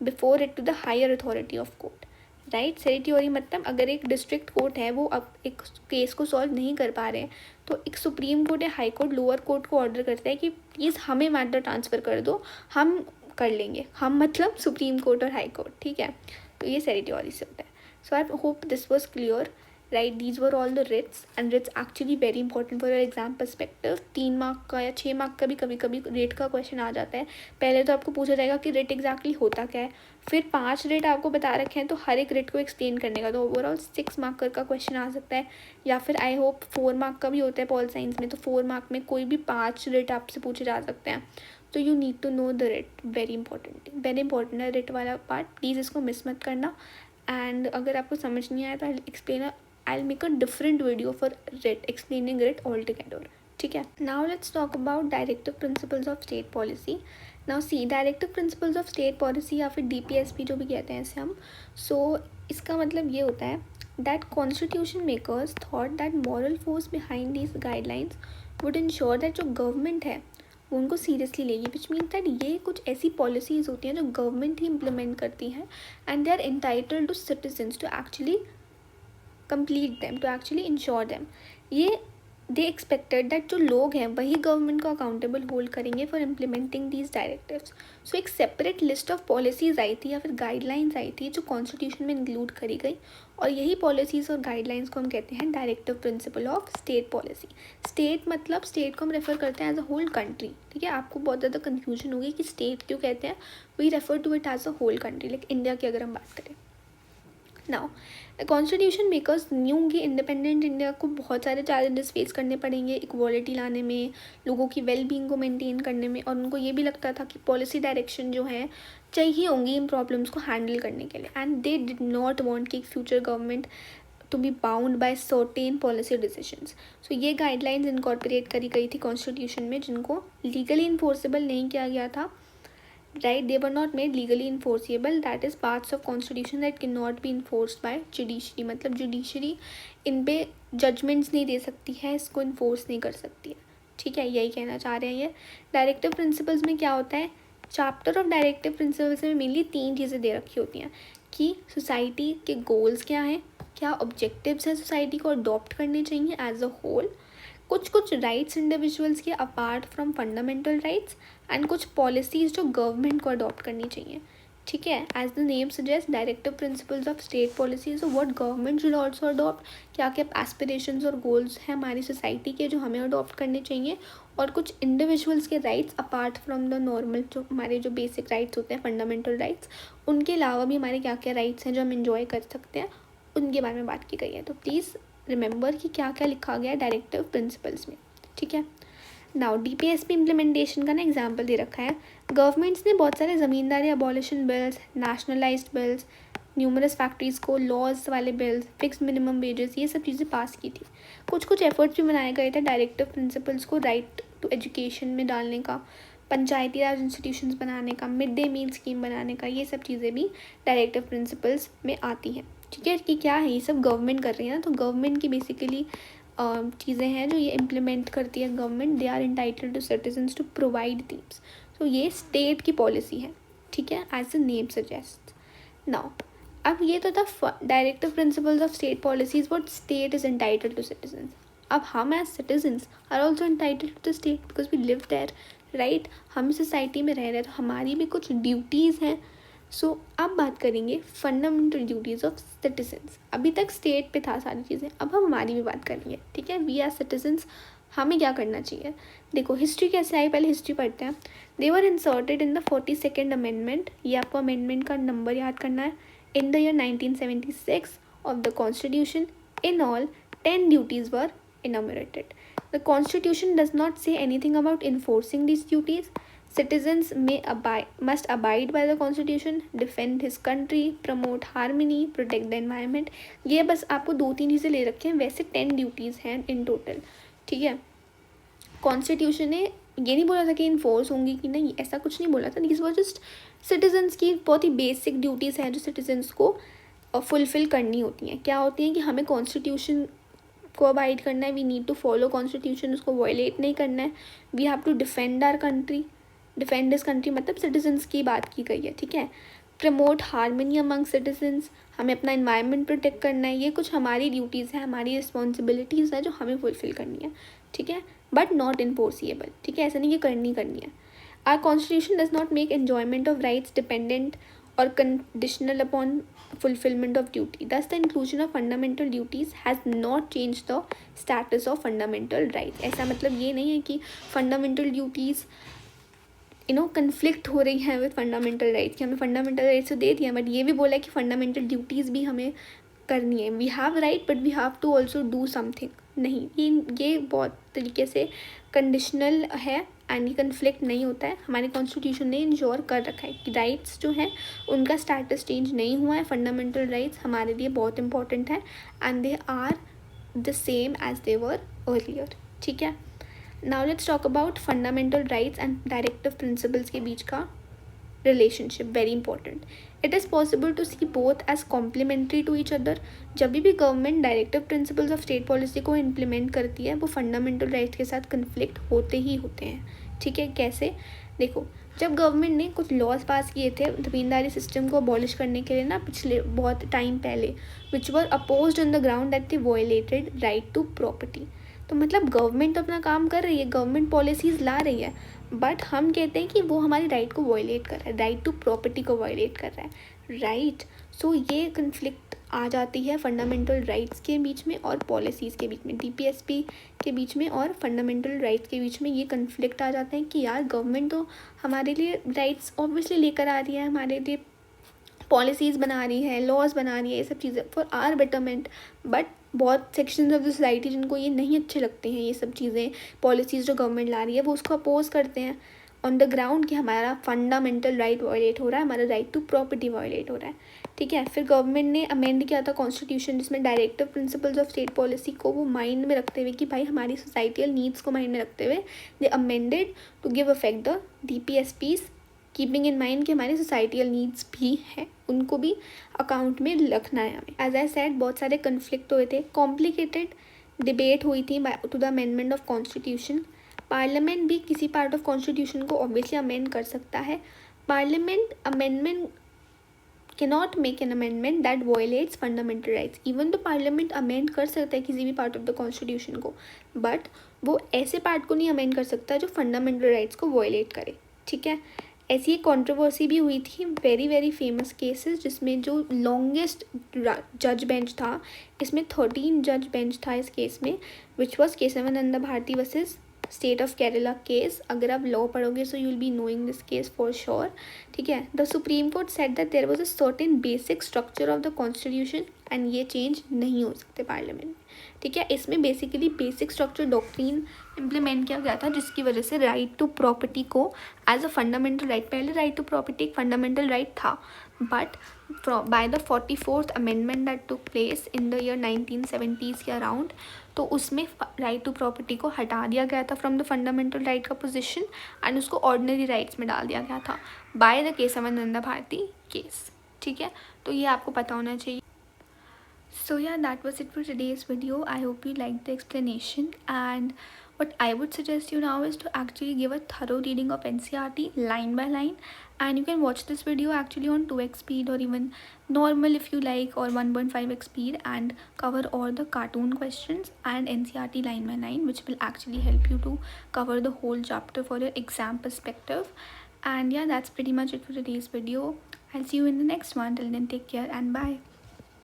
before it to the higher authority of court, right. Certiorari मतलब अगर एक डिस्ट्रिक्ट कोर्ट है वो अब एक केस को सॉल्व नहीं कर पा रहे हैं तो एक सुप्रीम कोर्ट या हाई कोर्ट लोअर कोर्ट को ऑर्डर करता है कि प्लीज़ हमें मैटर ट्रांसफ़र कर दो, हम कर लेंगे, हम मतलब सुप्रीम कोर्ट और हाई कोर्ट. ठीक है, तो ये सेरेटियोरी से होता है. So I hope this was clear, right. These were all the writs and writs actually very important for your exam perspective. 3 mark का या 6 मार्क का भी कभी कभी रेट का क्वेश्चन आ जाता है. पहले तो आपको पूछा जाएगा कि रेट एग्जैक्टली होता क्या है, फिर 5 रेट आपको बता रखे हैं तो हर एक रेट को एक्सप्लेन करने का, तो ओवरऑल 6 मार्क का क्वेश्चन आ सकता है. या फिर आई होप 4 मार्क का भी होता है पॉल साइंस में, तो 4 मार्क में कोई भी 5 रेट आपसे पूछे जा सकते हैं. तो you need to know the rate, very important है रेट वाला पार्ट, प्लीज़ इसको मिस मत करना. एंड अगर आपको समझ नहीं आया तो I'll make a different video for RIT, explaining RIT altogether. ठीक है. Now let's talk about directive principles of state policy. Now see, directive principles of state policy या फिर DPSP जो भी कहते हैं इसे हम, so इसका मतलब ये होता है that constitution makers thought that moral force behind these guidelines would ensure that जो government है वो उनको सीरियसली लेगी, विच मीन्स दैट ये कुछ ऐसी पॉलिसीज़ होती हैं जो गवर्नमेंट ही इम्प्लीमेंट करती है and they are entitled to citizens to actually complete them, to actually ensure them. ये they expected that जो लोग हैं वही गवर्नमेंट को अकाउंटेबल होल्ड करेंगे फॉर इम्प्लीमेंटिंग दीज डायरेक्टिव्स. सो एक सेपरेट लिस्ट ऑफ पॉलिसीज़ आई थी या फिर गाइडलाइंस आई थी जो कॉन्स्टिट्यूशन में इंक्लूड करी गई, और यही पॉलिसीज़ और गाइडलाइंस को हम कहते हैं directive principle of state policy. State मतलब स्टेट को हम रेफर करते हैं एज अ होल कंट्री. ठीक है, आपको बहुत ज़्यादा कन्फ्यूजन होगी कि स्टेट क्यों कहते हैं, we refer to it as a whole country, like India की अगर हम बात करें. नाउ कॉन्स्टिट्यूशन मेकर्स न्यू कि इंडिपेंडेंट इंडिया को बहुत सारे चैलेंजेस फेस करने पड़ेंगे इक्वालिटी लाने में, लोगों की वेल बीइंग को मेंटेन करने में, और उनको ये भी लगता था कि पॉलिसी डायरेक्शन जो है चाहिए होंगी इन प्रॉब्लम्स को हैंडल करने के लिए. And they did not want कि future government to be bound by certain policy decisions. So ये गाइडलाइंस इनकॉर्पोरेट करी गई थी कॉन्स्टिट्यूशन में जिनको लीगली इन्फोर्सेबल नहीं किया गया था, right, they were not made legally enforceable, that is parts of constitution that cannot be enforced by judiciary. मतलब judiciary इन पे judgments नहीं दे सकती है, इसको enforce नहीं कर सकती है. ठीक है, यही कहना चाह रहे हैं ये. डायरेक्टिव प्रिंसिपल्स में क्या होता है, चैप्टर ऑफ डायरेक्टिव प्रिंसिपल्स में मेनली 3 चीज़ें दे रखी होती हैं कि सोसाइटी के गोल्स क्या हैं, क्या ऑब्जेक्टिव्स हैं सोसाइटी को अडॉप्ट करने चाहिए एज अ होल, कुछ राइट्स इंडिविजुअल्स के apart from fundamental rights, and कुछ पॉलिसीज़ जो गवर्नमेंट को अडॉप्ट करनी चाहिए. ठीक है, as the name suggest directive principles of state policies, what government should also adopt, क्या क्या एस्पिरेशंस और गोल्स हैं हमारी सोसाइटी के जो हमें अडॉप्ट करने चाहिए, और कुछ इंडिविजुअल्स के rights apart from the normal जो हमारे जो बेसिक राइट्स होते हैं फंडामेंटल राइट्स, उनके अलावा भी हमारे क्या क्या राइट्स हैं जो हम इंजॉय कर सकते हैं उनके बारे में बात की गई है। तो प्लीज़ रिमेंबर कि क्या क्या लिखा गया है डायरेक्टिव प्रिंसिपल्स में, ठीक है। नाउ DPSP इम्प्लीमेंटेशन का ना एग्जाम्पल दे रखा है। गवर्नमेंट्स ने बहुत सारे zamindari abolition bills, nationalised bills, numerous factories को लॉज वाले बिल्स, फिक्स मिनिमम वेजेस, ये सब चीज़ें पास की थी। कुछ एफर्ट्स भी बनाए गए थे डायरेक्टिव प्रिंसिपल्स को राइट टू एजुकेशन में डालने का, पंचायती राज इंस्टीट्यूशंस बनाने का, मिड डे मील स्कीम बनाने का, ये सब चीज़ें भी डायरेक्टिव प्रिंसिपल्स में आती हैं, ठीक है। कि क्या है, ये सब गवर्नमेंट कर रही है ना, तो गवर्नमेंट की बेसिकली चीज़ें हैं जो ये इम्प्लीमेंट करती है government. They are entitled to citizens to provide them. तो ये स्टेट की पॉलिसी है, ठीक है, as the name suggest. Now अब ये तो था directive principles of state policies what state is entitled to citizens. अब हम as citizens are also entitled to the state because we live there, right. हम सोसाइटी में रह रहे हैं तो हमारी भी कुछ ड्यूटीज़ हैं। सो अब बात करेंगे फंडामेंटल ड्यूटीज़ ऑफ सिटीजन्स। अभी तक स्टेट पे था सारी चीज़ें, अब हम हमारी भी बात करेंगे, ठीक है। वी आर सिटीजन्स, हमें क्या करना चाहिए। देखो हिस्ट्री कैसे आई, पहले हिस्ट्री पढ़ते हैं। They were inserted in the 42nd amendment, ये आपको अमेंडमेंट का नंबर याद करना है। In the year 1976 of the constitution, in all 10 duties were enumerated. The Constitution does not say anything about enforcing these duties. Citizens must abide by the Constitution, defend his country, promote harmony, protect the environment. ये बस आपको 2-3 चीज़ें ले रखे हैं, वैसे 10 duties हैं in total, ठीक है। कॉन्स्टिट्यूशन ने ये नहीं बोला था कि इन्फोर्स होंगी कि नहीं, ऐसा कुछ नहीं बोला था। दिस वाज जस्ट सिटीजन्स की बहुत ही बेसिक ड्यूटीज़ हैं जो सिटीजन्स को फुलफिल करनी होती हैं। क्या होती हैं कि हमें कॉन्स्टिट्यूशन को अबाइड करना है, we need to follow constitution, उसको वायलेट नहीं करना है। We have to defend our country, defend this country, मतलब सिटीजन्स की बात की गई है, ठीक है। प्रमोट हार्मनी अमंग सिटीजन्स, हमें अपना इन्वायरमेंट प्रोटेक्ट करना है। ये कुछ हमारी ड्यूटीज़ हैं, हमारी रिस्पॉन्सिबिलिटीज़ हैं जो हमें फुलफिल करनी है, ठीक है, बट नॉट इनफोर्सिएबल, ठीक है। ऐसा नहीं कि करनी है। Our constitution does not make enjoyment of rights dependent or conditional upon fulfillment of duty. Thus, the inclusion of fundamental duties has not changed the status of fundamental rights. ऐसा मतलब ये नहीं है कि fundamental duties conflict हो रही हैं with fundamental rights, कि हमें fundamental rights तो दे दिया, बट ये भी बोला है कि fundamental duties भी हमें करनी है। We have right but we have to also do something. नहीं, ये बहुत तरीके से कंडीशनल है एंड ये कन्फ्लिक्ट नहीं होता है। हमारे कॉन्स्टिट्यूशन ने इंश्योर कर रखा है कि राइट्स जो हैं उनका स्टेटस चेंज नहीं हुआ है। फंडामेंटल राइट्स हमारे लिए बहुत इंपॉर्टेंट है and they are the same as they were earlier, ठीक है। Now let's talk about fundamental rights and directive principles के बीच का relationship, very important. It is possible to see both as complementary to each other. जब भी government directive principles of state policy को implement करती है वो फंडामेंटल राइट्स के साथ कन्फ्लिक्ट होते ही होते हैं, ठीक है। कैसे, देखो जब गवर्नमेंट ने कुछ लॉज पास किए थे ज़मींदारी सिस्टम को अबॉलिश करने के लिए ना पिछले बहुत टाइम पहले, which were opposed on the ground that they violated right to property. तो मतलब गवर्नमेंट अपना काम कर रही है, गवर्नमेंट पॉलिसीज़ ला रही है, बट हम कहते हैं कि वो हमारी राइट को वायलेट कर रहा है, राइट टू प्रॉपर्टी को वायलेट कर रहा है, राइट। सो ये कन्फ्लिक्ट आ जाती है फंडामेंटल राइट्स के बीच में और पॉलिसीज़ के बीच में, DPSP के बीच में और फंडामेंटल राइट्स के बीच में ये कन्फ्लिक्ट आ जाते हैं कि यार गवर्नमेंट तो हमारे लिए राइट्स ऑब्वियसली लेकर आ रही है, हमारे लिए पॉलिसीज़ बना रही है, लॉज बना रही है, ये सब चीज़ें फॉर आर बेटरमेंट, बट बहुत सेक्शंस ऑफ द सोसाइटी जिनको ये नहीं अच्छे लगते हैं, ये सब चीज़ें पॉलिसीज़ जो गवर्नमेंट ला रही है वो उसको अपोज करते हैं ऑन द ग्राउंड कि हमारा फंडामेंटल राइट वायलेट हो रहा है, हमारा राइट टू प्रॉपर्टी वायलेट हो रहा है, ठीक है। फिर गवर्नमेंट ने अमेंड किया था कॉन्स्टिट्यूशन जिसमें directive principles of state policy को वो माइंड में रखते हुए कि भाई हमारी सोसाइटियल नीड्स को माइंड में रखते हुए they amended to give affect the DPSPs, keeping in mind कि हमारी सोसाइटियल नीड्स भी हैं, उनको भी अकाउंट में रखना है हमें। एज आई सेड बहुत सारे कन्फ्लिक्ट हुए थे, कॉम्प्लिकेटेड डिबेट हुई थी to the amendment of constitution. Parliament भी किसी पार्ट ऑफ कॉन्स्टिट्यूशन को ऑब्वियसली अमेंड कर सकता है। Parliament amendment cannot make an amendment that violates fundamental rights, even तो पार्लियामेंट अमेंड कर सकता है किसी भी पार्ट ऑफ द कॉन्स्टिट्यूशन को, बट वो ऐसे पार्ट को नहीं अमेंड कर सकता जो फंडामेंटल राइट्स को वायलेट करे, ठीक है। ऐसी एक कंट्रोवर्सी भी हुई थी, वेरी वेरी फेमस केसेस, जिसमें जो लॉन्गेस्ट जज बेंच था, इसमें 13 जज बेंच था इस केस में, which was Kesavananda Bharati versus state of Kerala case, अगर आप लॉ पढ़ोगे so you will be knowing this case for sure, ठीक है। The supreme court said that there was a certain basic structure of the constitution and ये change नहीं हो सकते parliament में, ठीक है। इसमें basically basic structure doctrine implement किया गया था जिसकी वजह से राइट टू प्रॉपर्टी को एज अ फंडामेंटल राइट, पहले राइट टू प्रॉपर्टी एक फंडामेंटल राइट था, but by the 44th amendment that took place in the year 1970s के अराउंड, तो उसमें राइट टू प्रॉपर्टी को हटा दिया गया था फ्रॉम द फंडामेंटल राइट का पोजीशन एंड उसको ऑर्डिनरी राइट्स में डाल दिया गया था by the Kesavananda Bharati case, ठीक है। तो ये आपको पता होना चाहिए। So yeah, that was it for today's video. I hope you liked the explanation, and what I would suggest you now is to actually give a thorough reading of NCERT line by line, and you can watch this video actually on 2x speed or even normal if you like, or 1.5x speed, and cover all the cartoon questions and NCERT line by line, which will actually help you to cover the whole chapter for your exam perspective. And yeah, that's pretty much it for today's video. I'll see you in the next one. Till then, take care and bye.